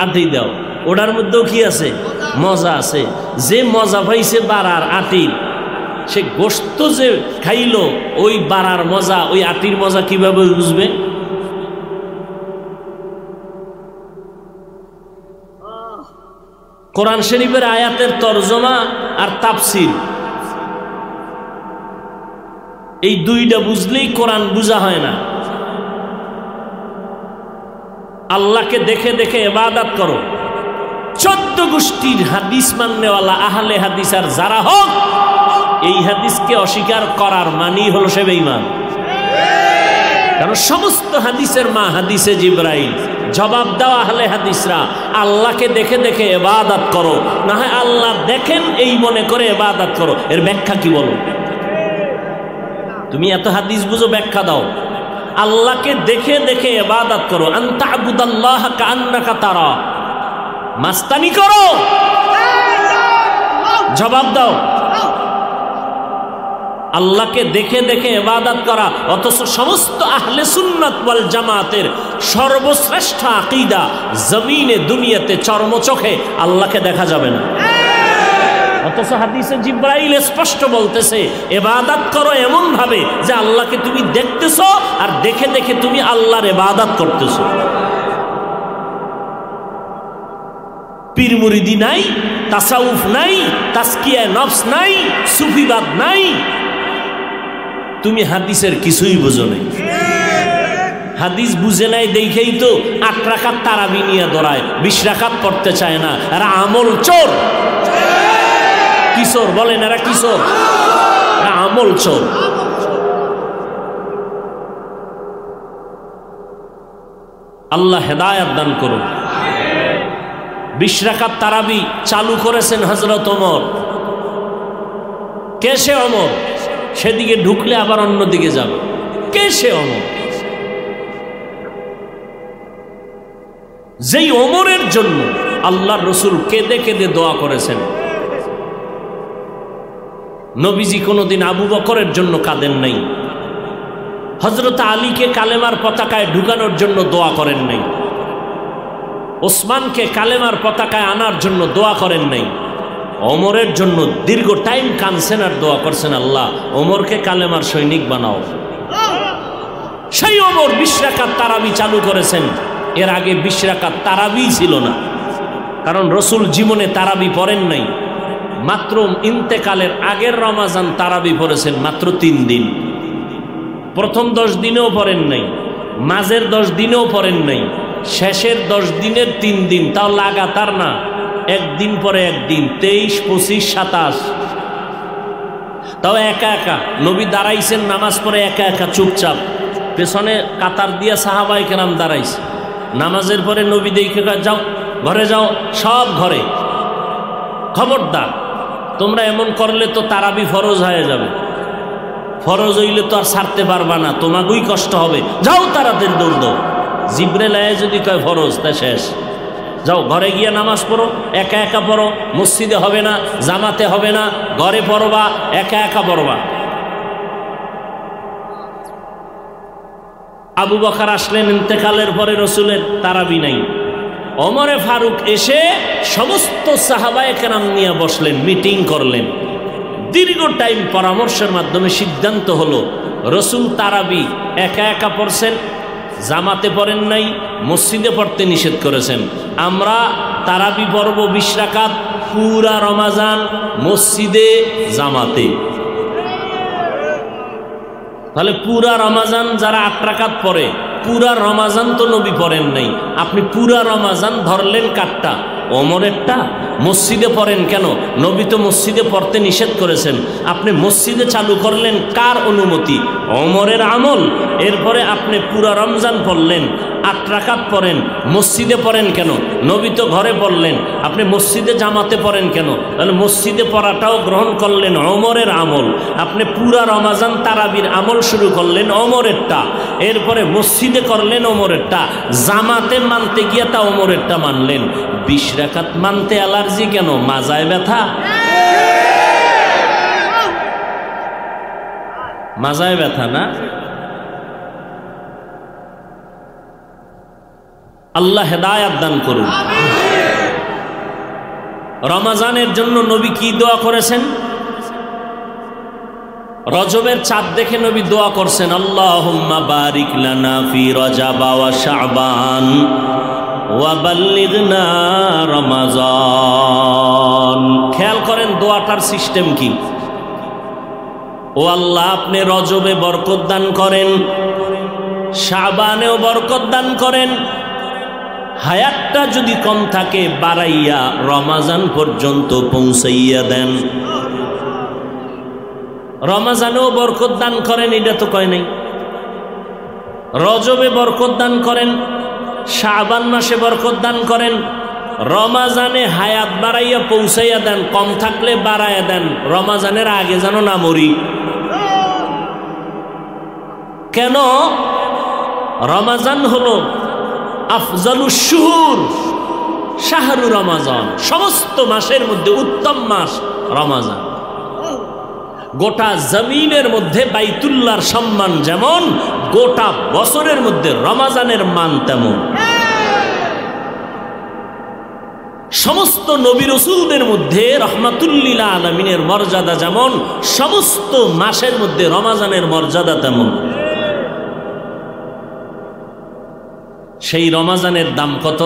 আটি দাও। ওটার মধ্যেও কি আছে, মজা আছে। যে মজা পাইছে বাড়ার আটির, সে গোস্ত যে খাইলো ওই বাড়ার মজা, ওই আটির মজা কিভাবে বুঝবে? কোরআন শরীফের আয়াতের তরজমা আর তাফসীর, এই দুইটা বুঝলেই কোরআন বুঝা হয় না। আল্লাহকে দেখে দেখে ইবাদত করো। 14 গোষ্ঠীর হাদিস মাননেওয়ালা আহলে হাদিস আর যারা হোক, এই হাদিসকে অস্বীকার করার মানেই হলো সে বেঈমান। কারণ সমস্ত হাদিসের মা হাদিসে জিবরাইল। জবাব দেওয়া আহলে হাদিসরা, আল্লাহকে দেখে দেখে ইবাদত করো, না হয় আল্লাহ দেখেন এই মনে করে ইবাদত করো। এর ব্যাখ্যা কি বলো? তুমি এত হাদিস বুঝো, ব্যাখ্যা দাও। আল্লাহকে দেখে দেখে ইবাদত করো, আনতা আবুদাল্লাহ কান্নাকা তারা, মাস্তানি করো। জবাব দাও। আল্লাহকে দেখে দেখে ইবাদত করা, অথচ সমস্ত আহলে সুন্নাত ওয়াল জামাতের সর্বশ্রেষ্ঠ আকীদা, জমিনে দুনিয়াতে চর্মচোখে আল্লাহকে দেখা যাবে না। অথচ হাদিসে জিবরাইল স্পষ্ট বলতেছে ইবাদত করো এমন ভাবে যে আল্লাহকে তুমি দেখতেছো আর দেখে দেখে তুমি আল্লাহর ইবাদত করতেছো। পীর মুরিদি নাই, তাসাউফ নাই, তাসকিয়া নফস নাই, সুফিবাদ নাই। তুমি হাদিসের কিছুই বুঝো নাই। হাদিস বুঝে নাই দেখেই তো 8 রাকাত তারাবি নিয়ে দৌড়ায়, 20 রাকাত পড়তে চায় না। এরা আমল চোর। কিশোর বলেন, এরা কিশোর, এরা আমল চোর। আল্লাহ হেদায়েত দান করুন। 20 রাকাত তারাবি চালু করেছেন হযরত ওমর। কে সে ওমর? সেদিকে ঢুকলে আবার অন্যদিকে যাবে। কে সে ওমর? যেই ওমরের জন্য আল্লাহর রাসূল কেঁদে কেঁদে দোয়া করেছেন। নবীজি কোনোদিন আবু বকরের জন্য কাঁদেন নাই, হযরত আলীকে কালেমার পতাকায় ঢুকানোর জন্য দোয়া করেন নাই, ওসমানকে কালেমার পতাকায় আনার জন্য দোয়া করেন নাই। ওমরের জন্য দীর্ঘ টাইম কাঁদছেন আর দোয়া করছেন, আল্লাহ ওমরকে কালেমার সৈনিক বানাও। সেই ওমর 20 রাকাত তারাবি চালু করেছেন। এর আগে 20 রাকাত তারাবি ছিল না, কারণ রাসূল জীবনে তারাবি পড়েন নাই। মাত্র ইন্তেকালের আগের রমাজান তারাবি পড়েছেন, মাত্র 3 দিন। প্রথম 10 দিনেও পড়েন নাই, মাঝের 10 দিনেও পড়েন নাই, শেষের 10 দিনের 3 দিন, তাও লাগাতার না, একদিন পরে একদিন, 23, 25, 27, তাও একা একা। নবী দাঁড়াইছেন নামাজ পড়ে একা একা চুপচাপ, পেছনে কাতার দিয়া সাহাবায়ে কেরাম দাঁড়াইছে। নামাজের পরে নবী দেখে যাও ঘরে, যাও সব ঘরে, খবরদার তোমরা এমন করলে তো তারাবি ফরজ হয়ে যাবে। ফরজ হইলে তো আর ছাড়তে পারবা না, তোমাকেই কষ্ট হবে, যাও তাড়াতাড়ি দৌড় দাও। জিবরাইল আয়া যদি কয় ফরজ, তা শেষ। যাও ঘরে গিয়ে নামাজ পড়ো, একা একা পড়ো, মসজিদে হবে না, জামাতে হবে না, ঘরে পড়বা, একা একা পড়বা। আবু বকর আসলেন ইন্তেকালের পরে, রাসূলের তারাবি নাই। ওমরে ফারুক এসে সমস্ত সাহাবায়ে কেরাম নিয়ে বসলেন, মিটিং করলেন। দীর্ঘ টাইম পরামর্শের মাধ্যমে সিদ্ধান্ত হলো রাসূল তারাবি একা একা পড়ছেন, জামাতে পড়েন নাই, মসজিদে পড়তে নিষেধ করেছেন। আমরা তারাবি পড়ব 20 রাকাত পুরা রমাজান, মসজিদে জামাতে। তাহলে পুরা রমাজান যারা 8 রাকাত পড়ে, পুরা রমাজান তো নবী পড়েন নাই, আপনি পুরা রমাজান ধরলেন কাটটা? ওমরেরটা। মসজিদে পড়েন কেন? নবী তো মসজিদে পড়তে নিষেধ করেছেন, আপনি মসজিদে চালু করলেন কার অনুমতি? ওমরের আমল। এরপরে আপনি পুরা রমজান পড়লেন, 8 রাকাত পড়েন, মসজিদে পড়েন কেন? নবী তো ঘরে পড়লেন, আপনি মসজিদে জামাতে পড়েন কেন? তাহলে মসজিদে পড়াটাও গ্রহণ করলেন ওমরের আমল। আপনি পুরা রমাজান তারাবির আমল শুরু করলেন ওমরেরটা, এরপরে মসজিদে করলেন ওমরেরটা, জামাতে মানতে গিয়ে তা ওমরেরটা মানলেন। 20 রাকাত মানতে অ্যালার্জি কেন? মাজায় ব্যথা? মাজায় ব্যথা না? আল্লাহ হেদায়েত দান করুন। রমজানের জন্য নবী কি দোয়া করেছেন? রজবের চাঁদ দেখে নবী দোয়া করছেন, আল্লাহুম্মা বারিক লানা ফি রজব ওয়া শাবান ওয়া বাল্লিগনা রমাজান। খেয়াল করেন দোয়াটার সিস্টেম কি। ও আল্লাহ, আপনি রজবে বরকত দান করেন, শাবানেও বরকত দান করেন, হায়াতটা যদি কম থাকে বাড়াইয়া রমাজান পর্যন্ত পৌঁছাইয়া দেন। রমাজানেও বরকত দান করেন, এটা তো কয় নাই। রজবে বরকত দান করেন, শাবান মাসে বরকত দান করেন, রমাজানে হায়াত বাড়াইয়া পৌঁছাইয়া দেন, কম থাকলে বাড়াইয়া দেন, রমাজানের আগে যেন না মরি। কেন? রমাজান হলো আফজালুশ শুহুর, শাহরু রমাজান, সমস্ত মাসের মধ্যে উত্তম মাস রমাজান। গোটা জমিনের মধ্যে বাইতুল্লাহর সম্মান যেমন, গোটা বছরের মধ্যে রমাজানের মান তেমন। সমস্ত নবী রাসূলদের মধ্যে রহমাতুল্লিল আলামিনের মর্যাদা যেমন, সমস্ত মাসের মধ্যে রমাজানের মর্যাদা তেমন। সেই রমাজানের দাম কত?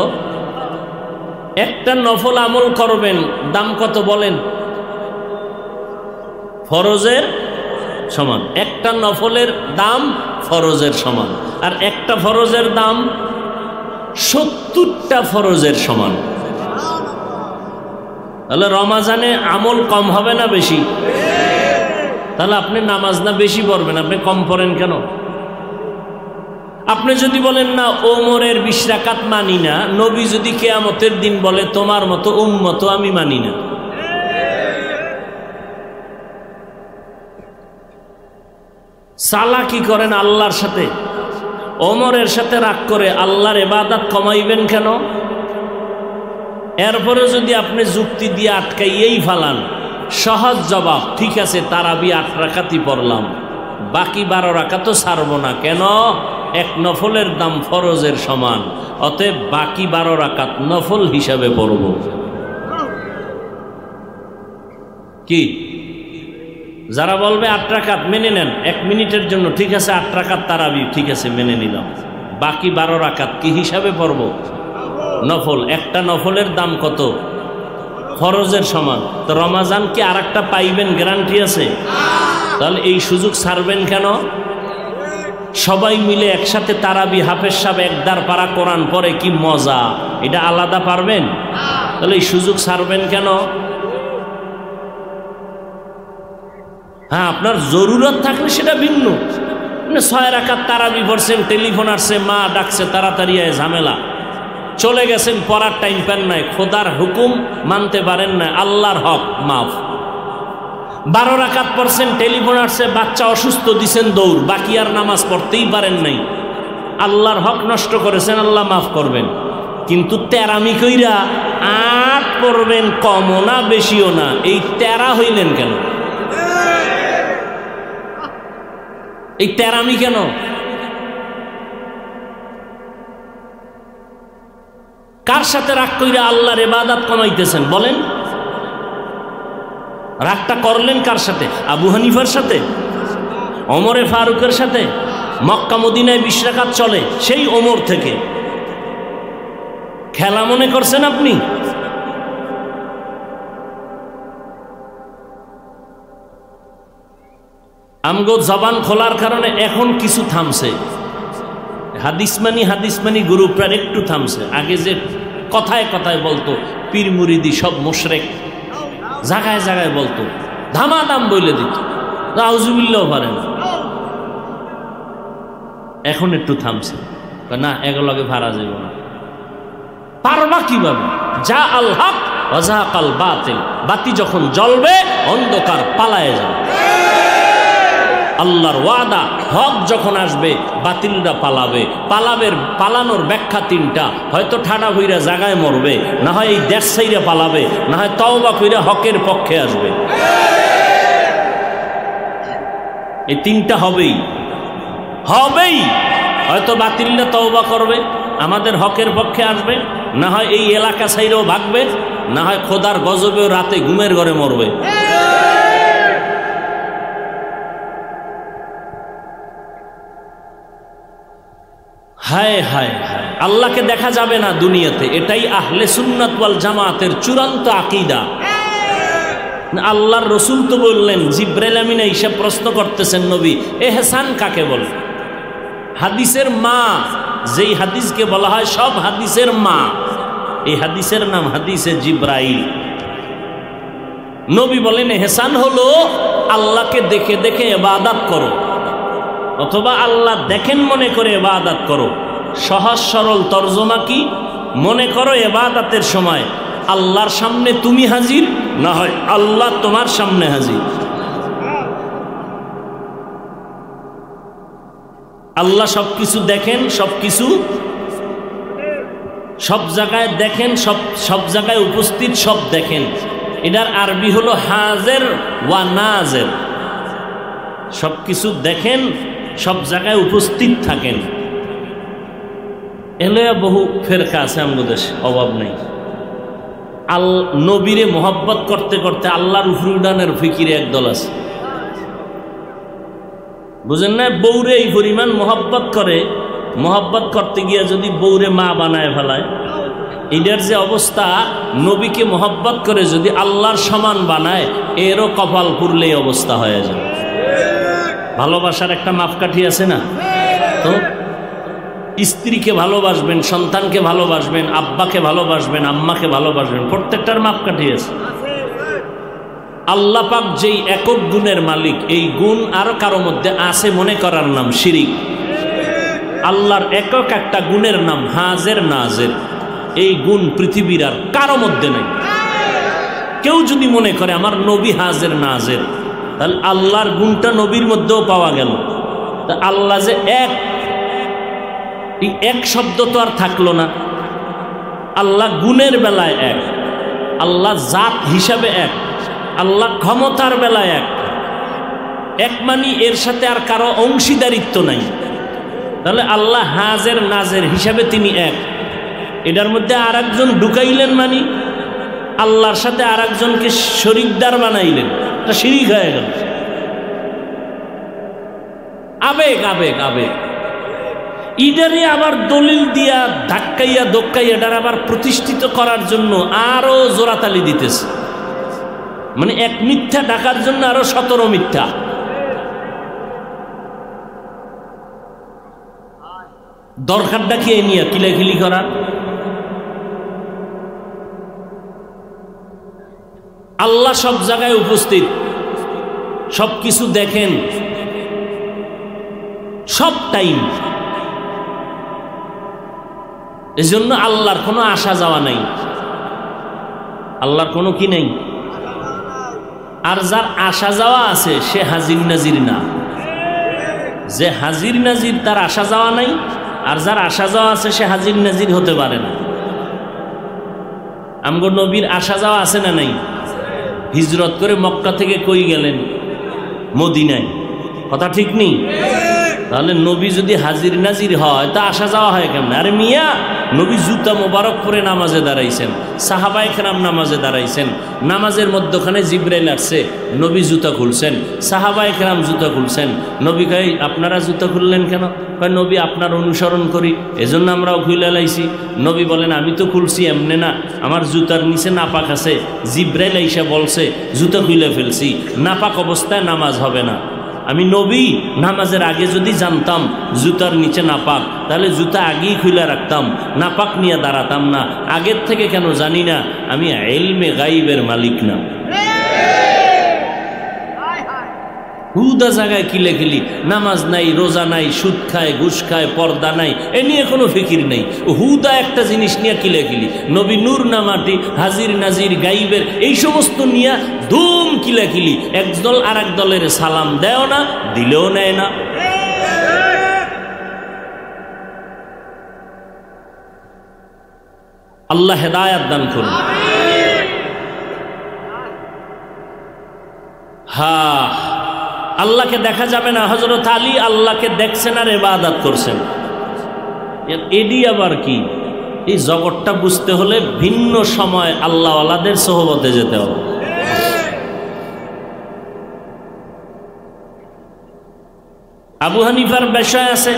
একটা নফল আমল করবেন, দাম কত বলেন? ফরজের সমান। একটা নফলের দাম ফরজের সমান, আর একটা ফরজের দাম 70টা ফরজের সমান। তাহলে রমাজানে আমল কম হবে না বেশি? তাহলে আপনি নামাজ না বেশি পড়বেন, আপনি কম পড়েন কেন? আপনি যদি বলেন না ওমরের 20 রাকাত মানি না, নবী যদি কিয়ামতের দিন বলে তোমার মতো উম্মত আমি মানি না, চালাকি করেন আল্লাহর সাথে, ওমরের সাথে রাগ করে আল্লাহর ইবাদত কমাইবেন কেন? এরপরে যদি আপনি যুক্তি দিয়ে আটকাইয়েই ফালান, সহজ জবাব, ঠিক আছে তারাবি 8 রাকাতই পড়লাম, বাকি 12 রাকাতও ছাড়ব না। কেন? এক নফলের দাম ফরজের সমান, অতএব বাকি 12 রাকাত নফল হিসাবে পড়ব। কি? যারা বলবে 8 রাকাত মেনে নেন 1 মিনিটের জন্য, ঠিক আছে 8 রাকাত তারাবি, ঠিক আছে মেনে নিলাম, বাকি 12 রাকাত কি হিসাবে পড়ব? নফল। একটা নফলের দাম কত? ফরজের সমান। তো রমাজান কি আর একটা পাইবেন গ্যারান্টি আছে? তাহলে এই সুযোগ ছাড়বেন কেন? সবাই মিলে একসাথে তারাবি, হাফেজ সাহেব একদার পারা কোরআন পড়ে, কি মজা, এটা আলাদা পারবেন? তাহলে এই সুযোগ ছাড়বেন কেন? হ্যাঁ, আপনার জরুরত থাকলে সেটা ভিন্ন। 6 রাকাত তারাবি পড়ছেন, টেলিফোন আসছে, মা ডাকছে, তাড়াতাড়ি ঝামেলা, চলে গেছেন, পড়ার টাইম পান নাই, খোদার হুকুম মানতে পারেন না, আল্লাহর হক মাফ। 12 রাকাত পড়ছেন, টেলিফোন আসছে, বাচ্চা অসুস্থ, দিছেন দৌড়, বাকি আর নামাজ পড়তেই পারেন নাই, আল্লাহর হক নষ্ট করেছেন, আল্লাহ মাফ করবেন। কিন্তু তেরামি কইরা 8 পড়বেন, কমও না বেশিও না, এই তেরা হইলেন কেন? এই তেরামি কেন? কার সাথে রাগ কইরা আল্লাহর ইবাদত কমাইতেছেন বলেন? রাগটা করলেন কার সাথে? আবু হানিফার সাথে, ওমরে ফারুকের সাথে? মক্কা মদিনায় 20 রাকাত চলে, সেই ওমর থেকে খেলা মনে করছেন আপনি? আমগো জবান খোলার কারণে এখন কিছু থামছে, হাদিসমানি গ্রুপটার একটু থামছে। আগে যে কথায় কথায় বলতো পীর মুরিদি সব মুশরিক, জায়গায় জায়গায় বলতো, ধামাধাম বলে দিত, আউযুবিল্লাহ পারেন, এখন একটু থামছে, না এগুলোকে ভাড়া যাব না। পারবা কিভাবে? যা আল হক ওয়া যাকাল বাতিল, বাতি যখন জ্বলবে অন্ধকার পালায়ে যাবে। আল্লাহর ওয়াদা, হক যখন আসবে বাতিলরা পালাবে। পালানোর ব্যাখ্যা 3টা, হয়তো ঠাডা হইরা জায়গায় মরবে, না হয় এই দেশ ছাইরা পালাবে, না হয় তওবা কইরা হকের পক্ষে আসবে। এই 3টা হবেই। হয়তো বাতিলরা তওবা করবে, আমাদের হকের পক্ষে আসবে, না হয় এই এলাকা ছাইরাও ভাগবে, না হয় খোদার গজবেও রাতে ঘুমের ঘরে মরবে। হায় হায় হায়, আল্লাহকে দেখা যাবে না দুনিয়াতে, এটাই আহলে সুন্নাত ওয়াল জামাতের চূড়ান্ত আকীদা। আল্লাহর রসুল তো বললেন, জিবরাইল আমিন এসে প্রশ্ন করতেছেন, নবী এহসান কাকে বলে? হাদিসের মা, যেই হাদিসকে বলা হয় সব হাদিসের মা, এই হাদিসের নাম হাদিসে জিবরাইল। নবী বলেন এহসান হলো আল্লাহকে দেখে দেখে ইবাদত করো, অথবা আল্লাহ দেখেন মনে করে ইবাদত করো। সহজ সরল তর্জমা কি? মনে করো ইবাদতের সময় আল্লাহর সামনে তুমি হাজির, না হয় আল্লাহ তোমার সামনে হাজির। আল্লাহ সবকিছু দেখেন, সবকিছু সব জায়গায় দেখেন, সব জায়গায় উপস্থিত, সব দেখেন। এটার আরবি হলো হাজের ওয়া নাজের। সবকিছু দেখেন, সব জায়গায় উপস্থিত থাকেন। এলে বহু ফেরকা আছে আমাদের দেশে, অভাব নেই। নবীরে মোহাব্বত করতে করতে আল্লাহর উপরে উড়ানের ফিকিরে একদল আছে, বুঝেন না? বউরে এই পরিমাণ মোহাব্বত করে, মোহাব্বত করতে গিয়ে যদি বউরে মা বানায় ফেলায়, এটার যে অবস্থা, নবীকে মোহাব্বত করে যদি আল্লাহর সমান বানায়, এরও কপাল পুরলেই অবস্থা হয়ে যায়। ভালোবাসার একটা মাপকাঠি আছে না? তো স্ত্রীকে ভালোবাসবেন, সন্তানকে ভালোবাসবেন, আব্বাকে ভালোবাসবেন, আম্মাকে ভালোবাসবেন, প্রত্যেকটার মাপকাঠি আছে। আল্লাহ পাক যেই একক গুণের মালিক, এই গুণ আর কারো মধ্যে আছে মনে করার নাম শিরিক। আল্লাহর একক একটা গুণের নাম হাজের নাজের। এই গুণ পৃথিবীর আর কারো মধ্যে নেই। কেউ যদি মনে করে আমার নবী হাজের নাজের, তাহলে আল্লাহর গুণটা নবীর মধ্যেও পাওয়া গেল। তা আল্লাহ যে এক, এই এক শব্দ তো আর থাকলো না। আল্লাহ গুণের বেলায় এক, আল্লাহ জাত হিসাবে এক, আল্লাহ ক্ষমতার বেলায় এক। এক মানি এর সাথে আর কারো অংশীদারিত্ব নাই। তাহলে আল্লাহ হাজের নাজের হিসাবে তিনি এক। এটার মধ্যে আর একজন ঢুকাইলেন মানি আল্লাহর সাথে আর একজনকে শরিকদার বানাইলেন, এটা শিরিক হয়ে গেল। আবেগ আবেগ আবেগ, ইডারে আবার দলিল দিয়া ধাক্কাইয়া দোক্কাইয়া এটার আবার প্রতিষ্ঠিত করার জন্য আরো জোরাতালি দিতেছে। মানে এক মিথ্যা ডাকার জন্য আরো 17 মিথ্যা। দরকারটা কি নিয়ে কিলাকিলি করার? আল্লাহ সব জায়গায় উপস্থিত, সব কিছু দেখেন, সব টাইম। এজন্য আল্লাহর কোনো আসা যাওয়া নাই, আল্লাহর কোনো কি নেই। আর যার আসা যাওয়া আছে সে হাজির নাজির না। যে হাজির নাজির তার আসা যাওয়া নাই, আর যার আসা যাওয়া আছে সে হাজির নাজির হতে পারে না। আমগো নবীর আসা যাওয়া আছে না নাই? হিজরত করে মক্কা থেকে কই গেলেন? মদিনায়। কথা ঠিক নেই? তাহলে নবী যদি হাজির নাজির হয় তা আসা যাওয়া হয় কেমন? আরে মিয়া, নবী জুতা মোবারক পরে নামাজে দাঁড়াইছেন, সাহাবায়ে কেরাম নামাজে দাঁড়াইছেন, নামাজের মধ্যখানে জিবরাইল আসছে, নবী জুতা খুলছেন, সাহাবায়ে কেরাম জুতা খুলছেন। নবী কয় আপনারা জুতা খুললেন কেন? কয় নবী আপনার অনুসরণ করি, এজন্য আমরাও খুলে লাইছি। নবী বলেন আমি তো খুলছি এমনে না, আমার জুতার নিচে নাপাক আছে, জিবরাইল আইসা বলছে জুতা খুলে ফেলছি, নাপাক অবস্থায় নামাজ হবে না। আমি নবী নামাজের আগে যদি জানতাম জুতার নিচে নাপাক, তাহলে জুতা আগেই খুলে রাখতাম, নাপাক নিয়ে দাঁড়াতাম না। আগের থেকে কেন জানি না? আমি ইলমে গাইবের মালিক না। হুদা জায়গায় কিলেখিলি, নামাজ নাই, রোজা নাই, সুদ খায়, ঘুষ খায়, পর্দা নাই, এ নিয়ে কোনো ফিকির নেই। হুদা একটা জিনিস নিয়ে কিলেখিলি, নবী নূর না মাটি, হাজির নাজির গাইবের এই সমস্ত নিয়ে ধুম কিলেখিলি। একদল আর এক দলের সালাম দেও না, দিলেও নেয় না। আল্লাহ হেদায়াত দান করুন। হ্যাঁ, আল্লাহকে দেখা যাবে না। হযরত আলী আল্লাহকে দেখছেন আর ইবাদত করছেন। এডি আবার কি? এই জগৎটা বুঝতে হলে ভিন্ন সময় আল্লাহওয়ালাদের সোহবতে যেতে হবে। আবু হানিফার বিষয় আছে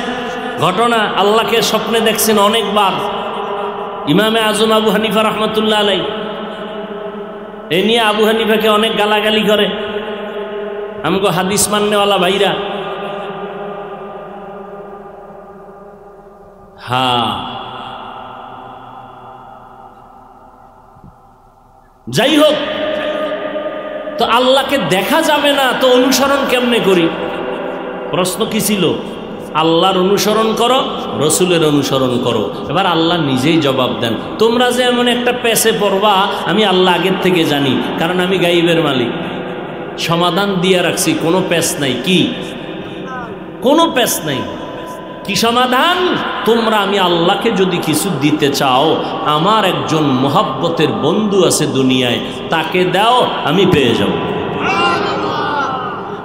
ঘটনা, আল্লাহকে স্বপ্নে দেখছেন অনেকবার। ইমামে আজম আবু হানিফা রহমতুল্লাহ আলাই, এ নিয়ে আবু হানিফাকে অনেক গালাগালি করে আমগো হাদিস মাননেওয়ালা ভাইরা। হ্যাঁ, যাই হোক, তো আল্লাহকে দেখা যাবে না, তো অনুসরণ কেমনে করি? প্রশ্ন কি ছিল? আল্লাহর অনুসরণ করো, রসুলের অনুসরণ করো। এবার আল্লাহ নিজেই জবাব দেন, তোমরা যে এমন একটা পেছে পড়বা আমি আল্লাহ আগের থেকে জানি, কারণ আমি গাইবের মালিক। সমাধান দিয়ে রাখছি, কোনো পেছ নাই। কি? কোনো পেছ নাই। কি সমাধান? তোমরা আমি আল্লাহকে যদি কিছু দিতে চাও, আমার একজন মোহাব্বতের বন্ধু আছে দুনিয়ায়, তাকে দাও, আমি পেয়ে যাব।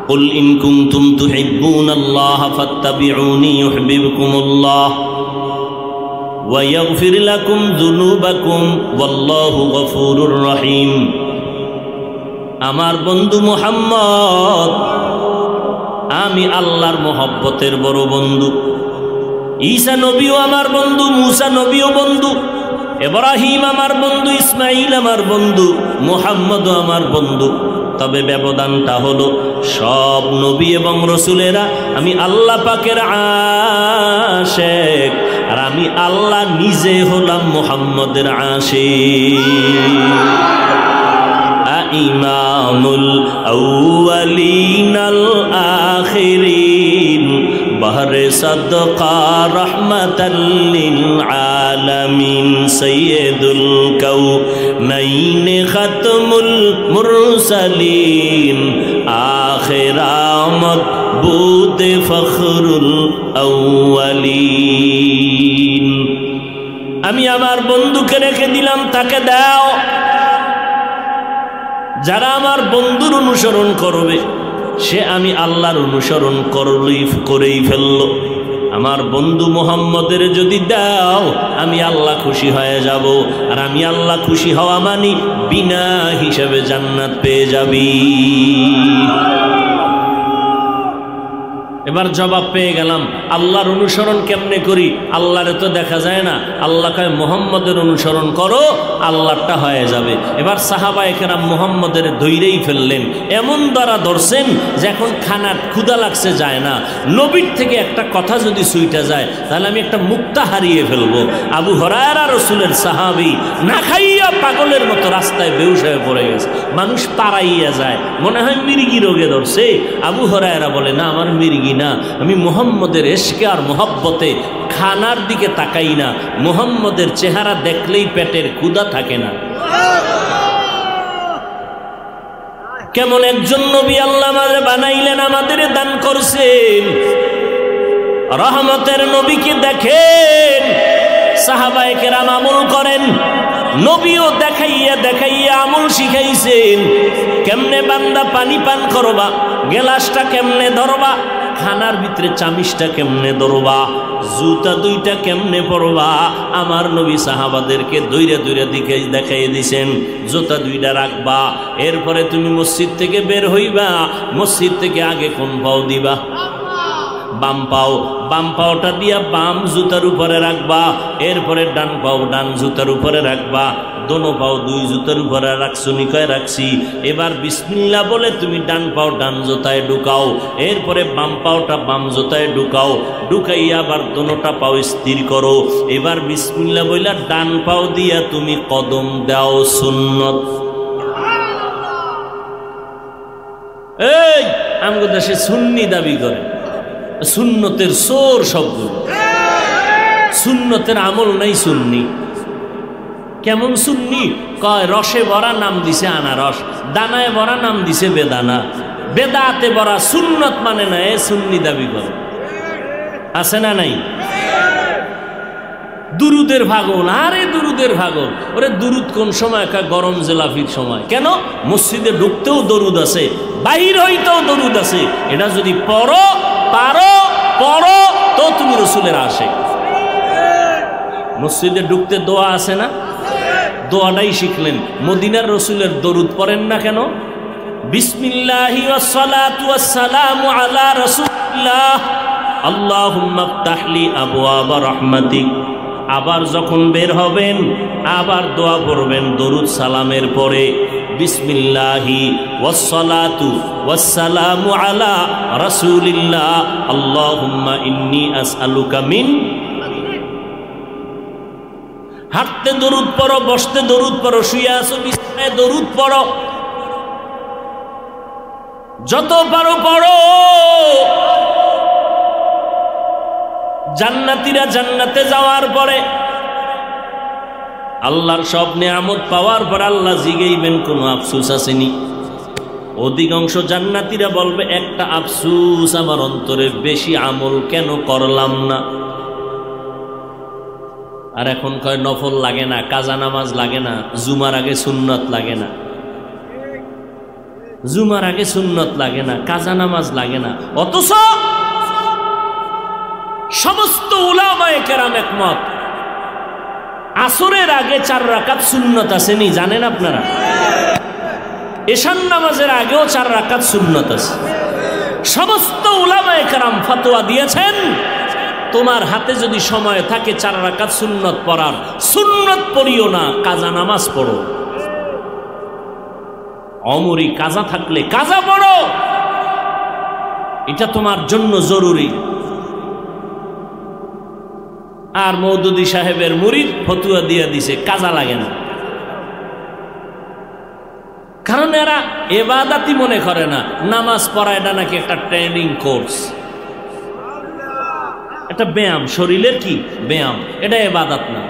قل إن كنتم تحبون الله فاتبعوني يحببكم الله ويغفر لكم ذنوبكم والله غفور رحيم। আমার বন্ধু মুহাম্মদ, আমি আল্লাহর মোহব্বতের বড় বন্ধু। ঈসা নবীও আমার বন্ধু, মুসা নবীও বন্ধু, ইব্রাহিম আমার বন্ধু, ইসমাইল আমার বন্ধু, মুহাম্মদও আমার বন্ধু। তবে ব্যবধানটা হলো, সব নবী এবং রসুলেরা আমি আল্লাহ পাকের আশিক, আর আমি আল্লাহ নিজে হলাম মুহাম্মদের আশিক। ইমামুল আউয়ালিনাল আখিরিন বহরে সাদকা রহমাতাল লিল আলামিন সাইয়্যিদুল কাউনাইন খাতমুল মুরসালিন আখিরামত বুতে ফখরুল আউয়ালিন। আমি আমার বন্ধুকে রেখে দিলাম, তাকে দাও। যারা আমার বন্ধুর অনুসরণ করবে, সে আমি আল্লাহর অনুসরণ করেই ফেলল। আমার বন্ধু মুহাম্মদের যদি দাও, আমি আল্লাহ খুশি হয়ে যাব, আর আমি আল্লাহ খুশি হওয়া মানি বিনা হিসাবে জান্নাত পেয়ে যাবি। এবার জবাব পেয়ে গেলাম, আল্লাহর অনুসরণ কেমনে করি? আল্লাহরে তো দেখা যায় না। আল্লাহ কয় মুহাম্মদের অনুসরণ করো, আল্লাহটা হয়ে যাবে। এবার সাহাবায়ে কেরাম মুহাম্মদের ধৈরেই ফেললেন, এমন দ্বারা ধরছেন যে এখন খানার ক্ষুধা লাগছে, যায় না। নবীর থেকে একটা কথা যদি সুইটা যায়, তাহলে আমি একটা মুক্তা হারিয়ে ফেলবো। আবু হুরায়রা রাসূলের সাহাবী, না খাইয়া পাগলের মতো রাস্তায় বেহুশ হয়ে পড়ে গেছে। মানুষ পাড়াইয়া যায়, মনে হয় মির্গি রোগে ধরছে। আবু হুরায়রা বলে, না, আমার মির্গি না, আমি মুহাম্মদের ইশকে আর মোহব্বতে খানার দিকে তাকাই না। মুহাম্মদের চেহারা দেখলেই পেটের ক্ষুধা থাকে না। কেমন একজন নবী আল্লাহ আমাদের বানাইলেন, আমাদের দান করছেন। রহমতের নবীকে দেখেন, সাহাবায়ে কেরাম আমল করেন, নবীও দেখাইয়া দেখাইয়া আমল শিখাইছেন। কেমনে বান্দা পানি পান করবা, গেলাসটা কেমনে ধরবা, খানার ভিতরে চামিচটা কেমনে ধরবা, জুতা দুইটা কেমনে পরবা, আমার নবী সাহাবাদেরকে দৈরা দৈরা দিকে দেখাই দিছেন। জুতা দুইটা রাখবা, এরপরে তুমি মসজিদ থেকে বের হইবা, মসজিদ থেকে আগে কোন পাও দিবা? বাম পাও। বাম পাওটা দিয়া বাম জুতার উপরে রাখবা, এরপরে ডান পাও ডান জুতার উপরে রাখবা। দোনো পাও দুই জুতার উপরে রাখছো, নিকয় রাখছি। এবার বিসমিল্লাহ বলে তুমি ডান পাও ডান জুতায় ঢুকাও, এরপরে বাম পাওটা বাম জুতায় ঢুকাও, ঢুকাইয়া আবার দোনোটা পাও স্থির করো। এবার বিসমিল্লাহ বইলা ডান পাও দিয়া তুমি কদম দাও, সুন্নত। এই আমগো দেশে সুন্নি দাবি করে, সুন্নতের সোর সবগুলো। সুন্নতের আমল নাই সুন্নি। কেমন সুন্নি? কয় রসে ভরা নাম দিছে আনারস, দানায় ভরা নাম দিছে বেদানা, বেদাতে ভরা, সুন্নত মানে না, এ সুন্নি দাবি করে। আছে না নাই? দুরুদের ভাগল, আরে দুরুদের ভাগল। ওরে দুরুদ কোন সময়? গরম জেলাফির সময়। কেন? মসজিদে ঢুকতেও দরুদ আছে, বাহির হইতেও দরুদ আছে। এটা যদি পড়ো তো তুমি রসুলের আশিক। মসজিদে ঢুকতে দোয়া আছে না? দোয়াটাই শিখলেন। মদিনার রসুলের দরুদ পড়েন না কেন? বিসমিল্লাহি ওয়াসসালাতু ওয়াসসালামু আলা রাসূলিল্লাহ আল্লাহুম্মা ইফতাহলি আবওয়াবা রাহমাতিক। আবার যখন বের হবেন আবার দোয়া পড়বেন দরুদ সালামের পরে, বিসমিল্লাহি ওয়াসসালাতু ওয়াসসালামু আলা রাসূলিল্লাহ আল্লাহুম্মা ইন্নী আসআলুকা মিন। হাঁটতে দরুদ পড়ো, বসতে দরুদ পড়ো, শুয়ে আসো বিছানায় দরুদ পড়ো। যত পারো পড়ো। জান্নাতীরা জান্নাতে যাওয়ার পরে আল্লাহর সব নিয়ামত পাওয়ার পর আল্লাহ জিগাইবেন কোনো আফসোস আসেনি? অধিকাংশ জান্নাতীরা বলবে একটা আফসোস আমার অন্তরে, বেশি আমল কেন করলাম না। আর এখন কয় নফল লাগে না, কাজা নামাজ লাগে না, জুমার আগে সুন্নত লাগে না, জুমার আগে সুন্নত লাগে না, কাজা নামাজ লাগে না। অথচ সমস্ত উলামায়ে কেরাম একমত, আসরের আগে 4 রাকাত সুন্নত আসেনি, জানেন আপনারা? এশার নামাজের আগেও 4 রাকাত সুন্নত আছে। সমস্ত উলামায়ে কেরাম ফতোয়া দিয়েছেন, তোমার হাতে যদি সময় থাকে 4 রাকাত সুন্নত পড়ার, সুন্নত পড়িও না, কাজা নামাজ পড়ো। অমরি কাজা থাকলে কাজা পড়ো, এটা তোমার জন্য জরুরি। আর মওদুদী সাহেবের মুরিদ ফতুয়া দিয়ে দিছে কাজা লাগে না, কারণ এরা ইবাদতই মনে করে না। নামাজ পড়া এটা নাকি একটা ট্রেনিং কোর্স, এটা ব্যায়াম, শরীরের কি ব্যায়াম, এটা ইবাদত না।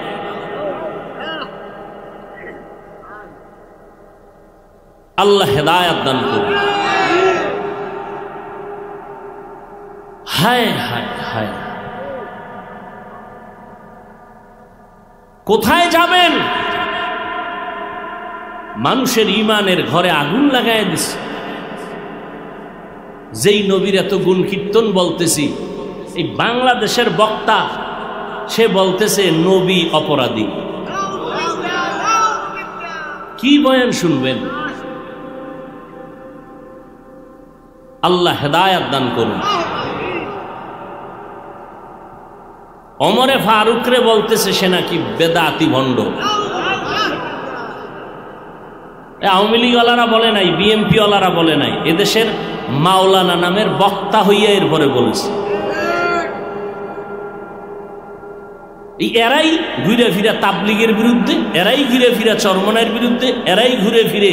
আল্লাহ হেদায়েত দান করুন। হায় হায় হায়, কোথায় যাবেন? মানুষের ইমানের ঘরে আগুন লাগায় দিছে। যেই নবীর এত গুণ কীর্তন বলতেছি, এই বাংলাদেশের বক্তা সে বলতেছে নবী অপরাধী। কি বয়ান শুনবেন? আল্লাহ হেদায়েত দান করুন। ওমরে ফারুকরে বলতেছে সে নাকি বেদাতি ভণ্ড। আওয়ামী লীগওয়ালারা বলে নাই, বিএনপি ওয়ালারা বলে নাই, এদেশের মাওলানা নামের বক্তা হইয়া এরপরে বলেছে। এরাই ঘুরে ফিরে তাবলিগের বিরুদ্ধে, এরাই ঘুরে ফিরে চরমনার বিরুদ্ধে, এরাই ঘুরে ফিরে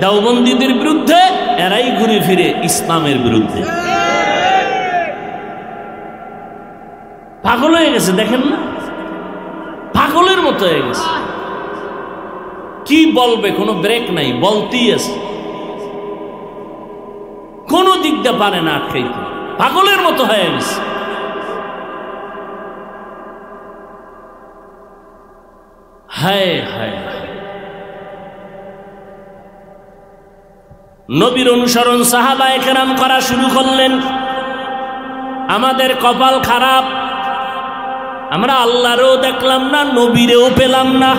দেওবন্দীদের বিরুদ্ধে, এরাই ঘুরে ফিরে ইসলামের বিরুদ্ধে। পাগল হয়ে গেছে, দেখেন না, পাগলের মতো হয়ে গেছে। কি বলবে, কোনো ব্রেক নাই, বলতেই আছে, কোনো দিক দিয়ে পারে না আটকাইতে, পাগলের মতো হয়ে গেছে। হায় হায়, নবীর অনুসরণ সাহাবায়ে কেরাম করা শুরু করলেন। আমাদের কপাল খারাপ, আমরা আল্লাহরও দেখলাম না, নবীরেও পেলাম না।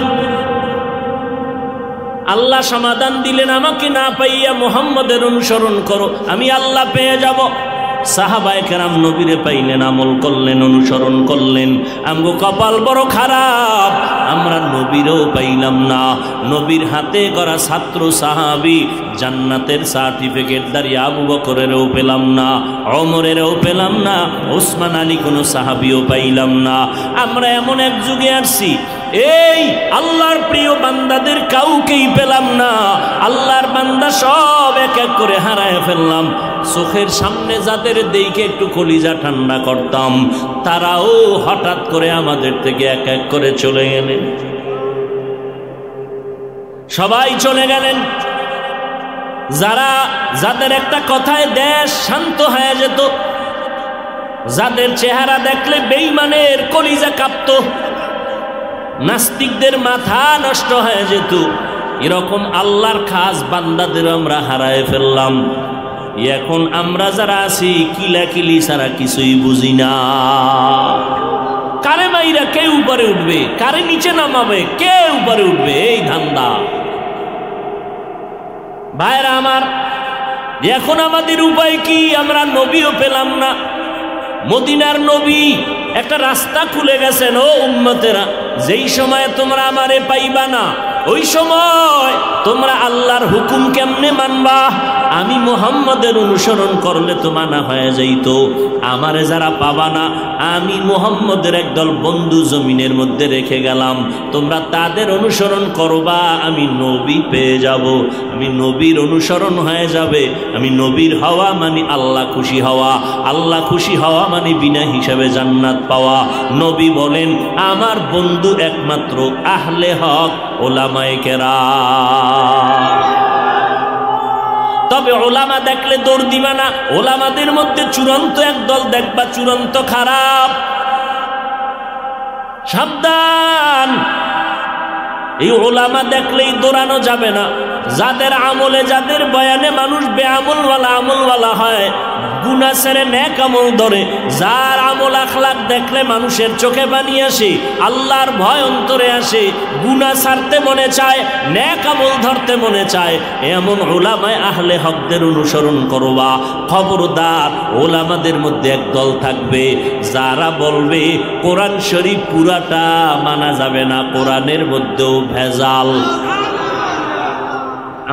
আল্লাহ সমাধান দিলেন, আমাকে না পাইয়া মুহাম্মদের অনুসরণ করো, আমি আল্লাহ পেয়ে যাব। সাহাবায়ে কেরাম নবীরে পাইলেন, আমল করলেন, অনুসরণ করলেন। আমগো কপাল বড় খারাপ, আমরা নবীরও পাইলাম না। নবীর হাতে গড়া ছাত্র সাহাবী জান্নাতের সার্টিফিকেট দাঁড়িয়ে আবু বকরেরও পেলাম না, ওমরেরও পেলাম না, ওসমান আলী কোনো সাহাবীও পাইলাম না। আমরা এমন এক যুগে আসছি, এই আল্লাহর প্রিয় বান্দাদের কাউকেই পেলাম না। আল্লাহর বান্দা সব এক এক করে হারায় ফেললাম। চোখের সামনে যাদের দেখে একটু কলিজা ঠান্ডা করতাম, তারাও হঠাৎ করে আমাদের থেকে এক এক করে চলে গেলেন। সবাই চলে গেলেন। যাদের একটা কথায় দেশ শান্ত হয়ে যেত, যাদের চেহারা দেখলে বেঈমানের কলিজা কাঁপতো, নাস্তিকদের মাথা নষ্ট হয়ে যেত, এরকম আল্লাহর খাস বান্দাদের আমরা হারায় ফেললাম। এখন আমরা যারা আছি কিলাকিলি ছাড়া কিছুই বুঝি না। কারে মাইরা কে উপরে উঠবে, কারে নিচে নামাবে, কে উপরে উঠবে, এই ধান্দা। ভাইরা আমার, এখন আমাদের উপায় কি? আমরা নবীও পেলাম না। মদিনার নবী একটা রাস্তা খুলে গেছেন, ও উম্মতেরা, যেই সময় তোমরা আমারে পাইবা না, ওই সময় তোমরা আল্লাহর হুকুম কেমনে মানবা? আমি মুহাম্মদের অনুসরণ করলে তো মানা হয়ে যাইত। আমারে যারা পাবা না, আমি মুহাম্মদের একদল বন্ধু জমিনের মধ্যে রেখে গেলাম, তোমরা তাদের অনুসরণ করবা, আমি নবী পেয়ে যাব, আমি নবীর অনুসরণ হয়ে যাবে। আমি নবীর হওয়া মানে আল্লাহ খুশি হওয়া, আল্লাহ খুশি হওয়া মানে বিনা হিসাবে জান্নাত পাওয়া। নবী বলেন আমার বন্ধু একমাত্র আহলে হক ওলামায়ে কেরাম। তবে ওলামা দেখলে দৌড় দিবা না। ওলামাদের মধ্যে চূড়ান্ত একদল দেখবা চূড়ান্ত খারাপ, সাবধান। এই ওলামা দেখলেই দৌড়ানো যাবে না। যাদের আমলে, যাদের বয়ানে মানুষ বেআমলওয়ালা আমলওয়ালা হয়, গুনাহ ছেড়ে নেক আমল ধরে, যার আমল আখলাক দেখলে মানুষের চোখে পানি আসে, আল্লাহর ভয় অন্তরে আসে, গুনাহ ছাড়তে মনে চায়, নেক আমল ধরতে মনে চায়, এমন ওলামায়ে আহলে হকদের অনুসরণ করবা। খবরদার, ওলামাদের মধ্যে একদল থাকবে যারা বলবে কোরআন শরীফ পুরাটা মানা যাবে না, কোরআনের মধ্যেও ভেজাল।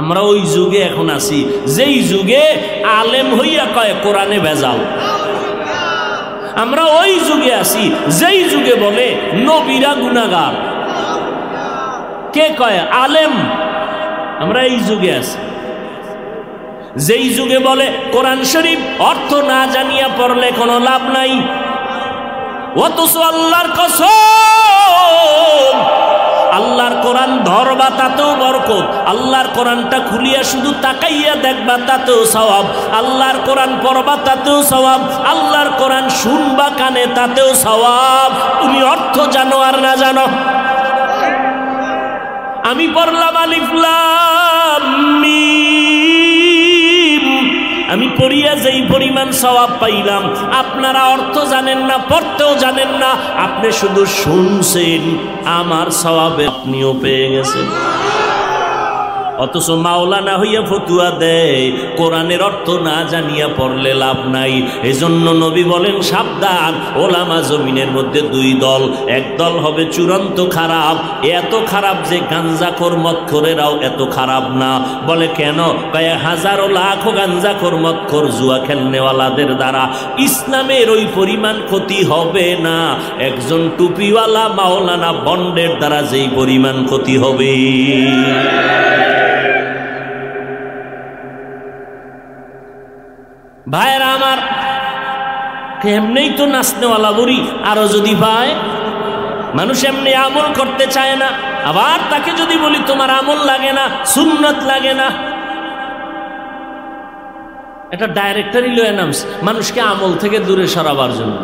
আমরা ওই যুগে এখন আছি যেই যুগে আলেম হইয়া কয় কোরআনে ভেজাল। আমরা ওই যুগে আছি যেই যুগে বলে নবীরা গুনাহগার। কে কয়? আলেম। আমরা এই যুগে আছি যেই যুগে বলে কোরআন শরীফ অর্থ না জানিয়া পড়লে কোনো লাভ নাই। অথচ আল্লাহর কসম, আল্লাহর কোরআন ধরবা তাতেও বরকত, আল্লাহর কোরআনটা খুলিয়া শুধু তাকাইয়া দেখবা তাতেও সওয়াব, আল্লাহর কোরআন পড়বা তাতেও সওয়াব, আল্লাহর কোরআন শুনবা কানে তাতেও সওয়াব। তুমি অর্থ জানো আর না জানো। আমি পড়লাম আলিফ লাম মিম, আমি পড়িয়া যেই পরিমাণ সওয়াব পাইলাম, আপনারা অর্থ জানেন না, পড়তেও জানেন না, আপনি শুধু শুনছেন, আমার সওয়াবে আপনিও পেয়ে গেছেন। অথচ মাওলানা হইয়া ফতুয়া দেয় কোরআনের অর্থ না জানিয়া পড়লে লাভ নাই। এজন্য নবী বলেন সাবধান, ওলামা জমিনের মধ্যে দুই দল। এক দল হবে চূড়ান্ত খারাপ, এত খারাপ যে গাঞ্জাখোর মদখোরেরাও এত খারাপ না। বলে কেন? কয় হাজারো লাখো গাঞ্জাখোর মদখোর জুয়া খেলনেওয়ালাদের দ্বারা ইসলামের ওই পরিমাণ ক্ষতি হবে না, একজন টুপিওয়ালা মাওলানা বন্ডের দ্বারা যেই পরিমাণ ক্ষতি হবে। ভাইরা আমার, এমনিই তো নাচনেওয়ালা বুড়ি, আরো যদি পায় মানুষ এমনি আমল করতে চায় না। আবার তাকে যদি বলি তোমার আমল লাগে না, সুন্নত লাগে না, এটা ডাইরেক্টরি লয়ে নামস মানুষকে আমল থেকে দূরে সরাবার জন্য।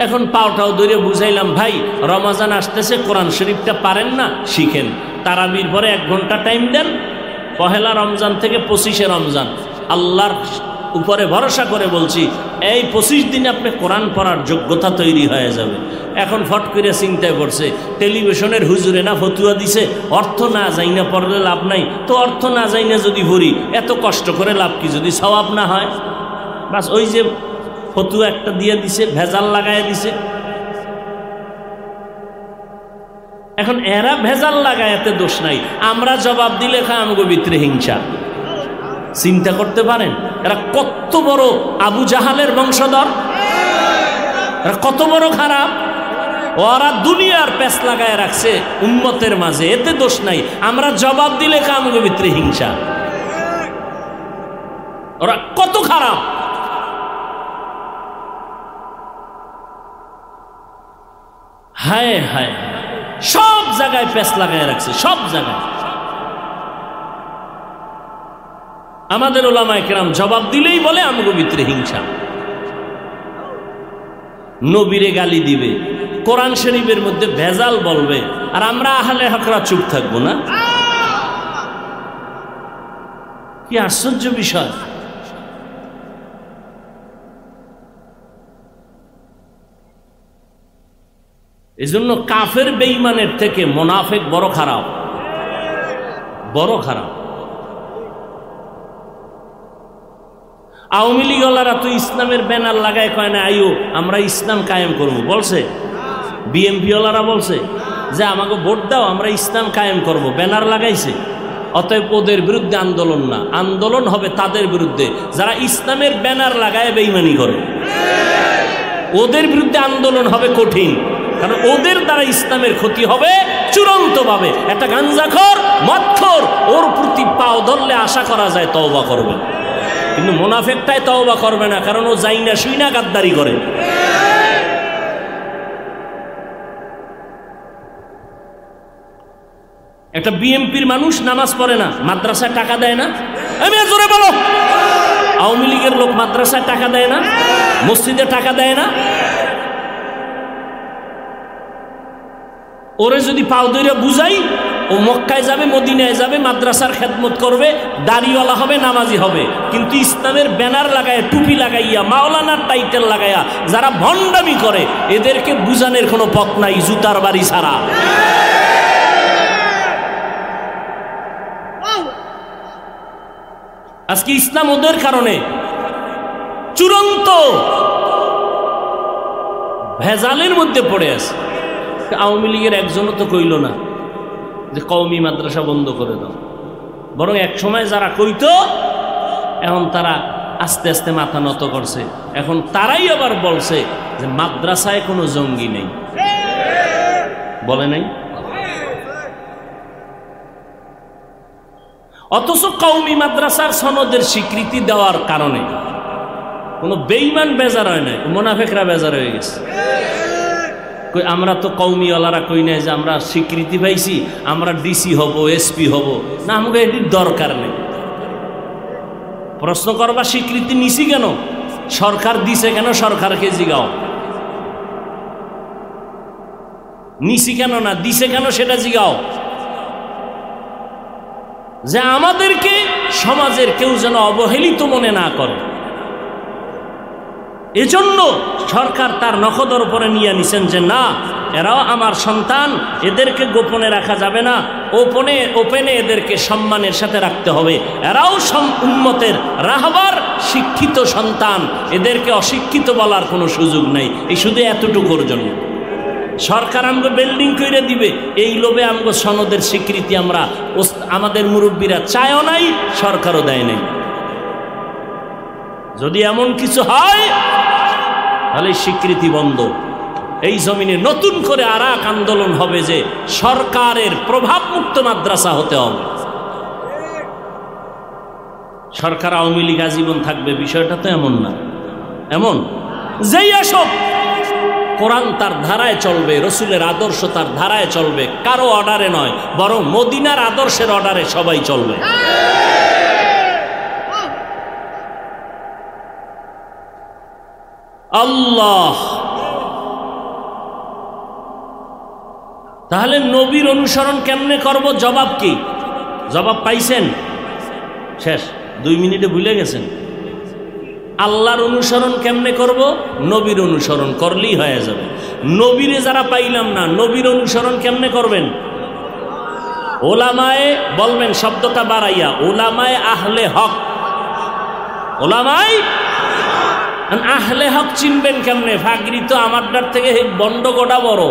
এখন পাওটাও ধরে বুঝাইলাম, ভাই রমাজান আসতেছে, কোরআন শরীফটা পারেন না, শিখেন। তারাবির পরে 1 ঘন্টা টাইম দেন, পহেলা রমজান থেকে 25শে রমজান। আল্লাহর উপরে ভরসা করে বলছি, এই 25 দিনে আপনি কোরআন পড়ার যোগ্যতা তৈরি হয়ে যাবে। এখন ফট করে চিন্তায় পড়ছে, টেলিভিশনের হুজুরে না ফতুয়া দিছে অর্থ না যাই না পড়লে লাভ নাই, তো অর্থ না যাই না যদি পড়ি এত কষ্ট করে লাভ কি যদি সওয়াব না হয়? বাস ওই যে ফতুয়া একটা দিয়ে দিছে, ভেজাল লাগায় দিছে। এখন এরা ভেজাল লাগায়, এতে দোষ নাই। আমরা জবাব দিলে খায় আমাকে ভিতরে হিংসা। চিন্তা করতে পারেন এরা কত বড় আবু জাহালের বংশধর, এরা কত বড় খারাপ। ওরা দুনিয়ার পেছ লাগায় রাখছে উম্মতের মাঝে, এতে দোষ নাই। আমরা জবাব দিলে আমাকে ভিতরে হিংসা। ওরা কত খারাপ। হায় হায়, সব জায়গায় পেছ লাগায় রাখছে, সব জায়গায়। আমাদের ওলামায়ে কেরাম জবাব দিলেই বলে আমাকে ভিতরে হিংসা। নবীরে গালি দিবে, কোরআন শরীফের মধ্যে ভেজাল বলবে, আর আমরা আহলে হকরা চুপ থাকবো না? কি আশ্চর্য বিষয়। এজন্য কাফের বেঈমানের থেকে মুনাফিক বড় খারাপ, বড় খারাপ। আওয়ামী লীগওয়ালারা তো ইসলামের ব্যানার লাগায় কয় না আইও আমরা ইসলাম কায়েম করব, বলছে? বিএনপিওয়ালারা বলছে? যে আমাকে ভোট দাও, আমরা ইসলাম কায়েম করব, ব্যানার লাগাইছে। অতএব ওদের বিরুদ্ধে আন্দোলন না, আন্দোলন হবে তাদের বিরুদ্ধে যারা ইসলামের ব্যানার লাগায় বেঈমানি করে। ওদের বিরুদ্ধে আন্দোলন হবে কঠিন, কারণ ওদের দ্বারা ইসলামের ক্ষতি হবে চূড়ান্তভাবে। একটা গাঞ্জাখোর, মদখোর, ওর প্রতি পাও ধরলে আশা করা যায় তওবা করবে, কিন্তু মুনাফিকটাই তওবা করবে না, কারণ ও যাই না শুই না গাদ্দারি করে। একটা বিএমপির মানুষ নামাজ পড়ে না, মাদ্রাসায় টাকা দেয় না, আমি জোরে বলো। আওয়ামী লীগের লোক মাদ্রাসায় টাকা দেয় না, মসজিদে টাকা দেয় না। ওরে যদি পাও ধরে বুঝাই, ও মক্কায় যাবে, মদিনায় যাবে, মাদ্রাসার খেদমত করবে, দাড়িওয়ালা হবে, নামাজি হবে, কিন্তু ইসলামের ব্যানার লাগাইয়া, টুপি লাগাইয়া, মাওলানার টাইটেল লাগাইয়া যারা ভণ্ডামি করে, এদেরকে বুঝানোর কোনো পথ নাই জুতার বাড়ি ছাড়া। আজকে ইসলাম ওদের কারণে চূড়ান্ত ভেজালের মধ্যে পড়ে আছে। আওয়ামী লীগের একজনও তো কইল না যে কওমি মাদ্রাসা বন্ধ করে দাও, বরং এক সময় যারা কইতো এখন তারা আস্তে আস্তে মাথা নত করছে। এখন তারাই আবার বলছে যে মাদ্রাসায় কোনো জঙ্গি নেই, বলে নাই। অথচ কওমি মাদ্রাসার সনদের স্বীকৃতি দেওয়ার কারণে কোনো বেঈমান বেজার হয় নাই, মুনাফিকরা বেজার হয়ে গেছে। আমরা তো কওমিওয়ালারা কই নাই যে আমরা স্বীকৃতি পাইছি, আমরা ডিসি হব, এসপি হব না, আমাকে এটির দরকার নেই। প্রশ্ন করবা স্বীকৃতি নিছি কেন, সরকার দিছে কেন, সরকারকে জিগাও। নিছি কেন না, দিছে কেন সেটা জিগাও। যে আমাদেরকে সমাজের কেউ যেন অবহেলিত মনে না করে, এজন্য সরকার তার নখদর উপরে নিয়ে নিছেন যে না, এরাও আমার সন্তান, এদেরকে গোপনে রাখা যাবে না, ওপেনে এদেরকে সম্মানের সাথে রাখতে হবে। এরাও উম্মতের রাহবার শিক্ষিত সন্তান, এদেরকে অশিক্ষিত বলার কোনো সুযোগ নেই। এই শুধু এতটুকুর জন্য সরকার আমগো বিল্ডিং করে দিবে, এই লোভে আমগো সনদের স্বীকৃতি আমরা আমাদের মুরব্বীরা চায়ও নাই, সরকারও দেয় নাই। যদি এমন কিছু হয় তাহলে স্বীকৃতি বন্ধ। এই জমিনে নতুন করে আর এক আন্দোলন হবে যে সরকারের প্রভাব মুক্ত মাদ্রাসা হতে হবে। সরকার আওয়ামী লীগ আজীবন থাকবে বিষয়টা তো এমন না। এমন যেই আসব কোরআন তার ধারায় চলবে, রসুলের আদর্শ তার ধারায় চলবে, কারো অর্ডারে নয়, বরং মদিনার আদর্শের অর্ডারে সবাই চলবে। আল্লাহ, তাহলে নবীর অনুসরণ কেমনে করব? জবাব কি? জবাব পাইছেন? শেষ 2 মিনিটে ভুলে গেছেন। আল্লাহর অনুসরণ কেমনে করব? নবীর অনুসরণ করলেই হয়ে যাবে। নবীরে যারা পাইলাম না, নবীর অনুসরণ কেমনে করবেন? ওলামায়ে বলবেন শব্দটা বাড়াইয়া, ওলামায়ে আহলে হক। ওলামায়ে আহলে হক চিনবেন কেমনে? ফাগরি তো আমাদের থেকে বন্ড গোটা বড়,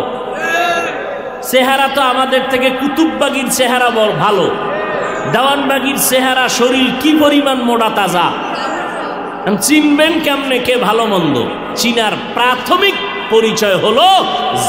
চেহারা তো আমাদের থেকে কুতুববাগির চেহারা বড় ভালো, দেওয়ানবাগির চেহারা, শরীর কি পরিমাণ মোটা তাজা। চিনবেন কেমনে কে ভালো মন্দ? চিনার প্রাথমিক পরিচয় হলো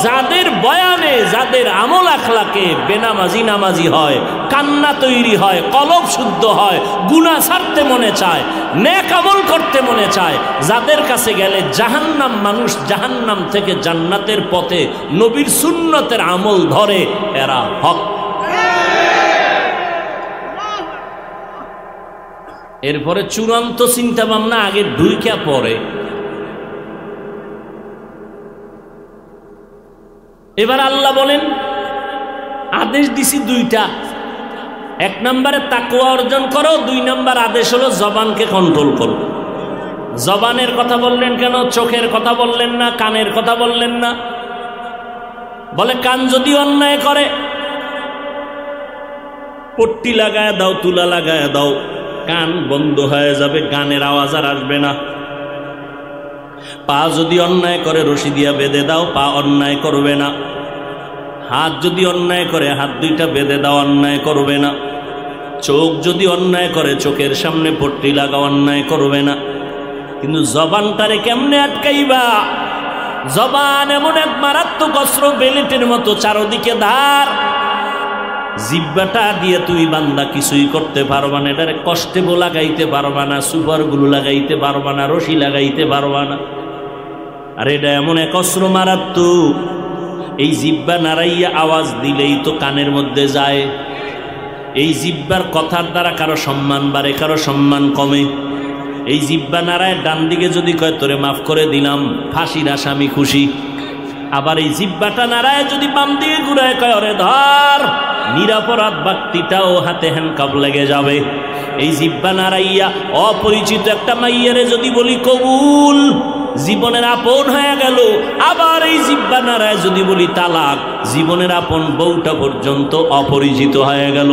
যাদের বয়ানে, যাদের আমল আখলাকে বেনামাজি নামাজি হয়, কান্না তৈরি হয়, কলব শুদ্ধ হয়, গুনাহ ছাড়তে মনে চায়, নেক আমল করতে মনে চায়, যাদের কাছে গেলে জাহান্নাম মানুষ জাহান্নাম থেকে জান্নাতের পথে নবীর সুন্নতের আমল ধরে, এরা হক। এরপরে চূড়ান্ত চিন্তা ভাবনা আগে ঢুইকা পড়ে। এবার আল্লাহ বলেন আদেশ দিছি 2টা। 1 নম্বরে তাকওয়া অর্জন করো, 2 নম্বর আদেশ হলো জবানকে কন্ট্রোল করো। জবানের কথা বললেন কেন? চোখের কথা বললেন না, কানের কথা বললেন না? বলে কান যদি অন্যায় করে পট্টি লাগায় দাও, তুলা লাগায় দাও, কান বন্ধ হয়ে যাবে, গানের আওয়াজ আর আসবে না। পা যদি অন্যায় করে রশি দিয়া বেঁধে দাও, পা অন্যায় করবে না। হাত যদি অন্যায় করে হাত দুইটা বেঁধে দাও, অন্যায় করবে না। চোখ যদি অন্যায় করে চোখের সামনে পট্টি লাগা, অন্যায় করবে না। কিন্তু জবানটারে কেমনে আটকাইবা? জবান এমন এক মারাত্মক অস্ত্র, বেলেটের মতো চারদিকে ধার। জিহ্বাটা দিয়ে তুমি বান্দা কিছুই করতে পারবা না। এটারে কষ্টেবো লাগাইতে পারবা না, সুপারগুলো লাগাইতে পারবা না, রশি লাগাইতে পারবা না। আর এটা এমন এক অস্ত্র মারাত্মক, এই জিহ্বা নাড়াইয়া আওয়াজ দিলেই তো কানের মধ্যে যায়। এই জিহ্বার কথার দ্বারা কারো সম্মান বাড়ে, কারো সম্মান কমে। এই জিহ্বা নাড়ায় ডান দিকে যদি কয় তোরে মাফ করে দিলাম, ফাঁসির আসামি খুশি। আবার এই জিহ্বাটা নাড়ায় যদি বাম দিকে ঘুরায় কয় ওরে ধর, নিরাপরাধ ব্যক্তিটাও হাতে হ্যান্ডকাপ লেগে যাবে। এই জিহ্বা নাড়াইয়া অপরিচিত একটা মাইয়ারে যদি বলি কবুল, জীবনের আপন হয়ে গেল। আবার এই জিহ্বা নাড়ায় যদি বলি তালাক, জীবনের আপন বউটা পর্যন্ত অপরিচিত হয়ে গেল।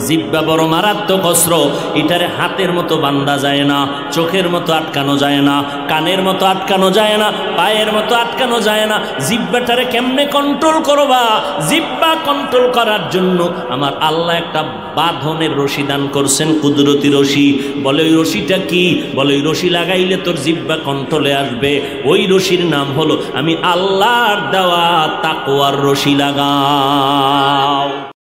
জিহ্বা বড় মারাত্মক অস্ত্র। এটারে হাতের মতো বান্ধা যায় না, চোখের মতো আটকানো যায় না, কানের মতো আটকানো যায় না, পায়ের মতো আটকানো যায় না। জিহ্বাটারে কেমনে কন্ট্রোল করবা? জিহ্বা কন্ট্রোল করার জন্য আমার আল্লাহ একটা বাঁধনের রশি দান করছেন, কুদরতি রশি। বলে ওই রশিটা কি? বলে ওই রশি লাগাইলে তোর জিহ্বা কন্ট্রোলে আসবে। ওই রশির নাম হলো আমি আল্লাহর দেওয়া তাকওয়ার রশি লাগাও।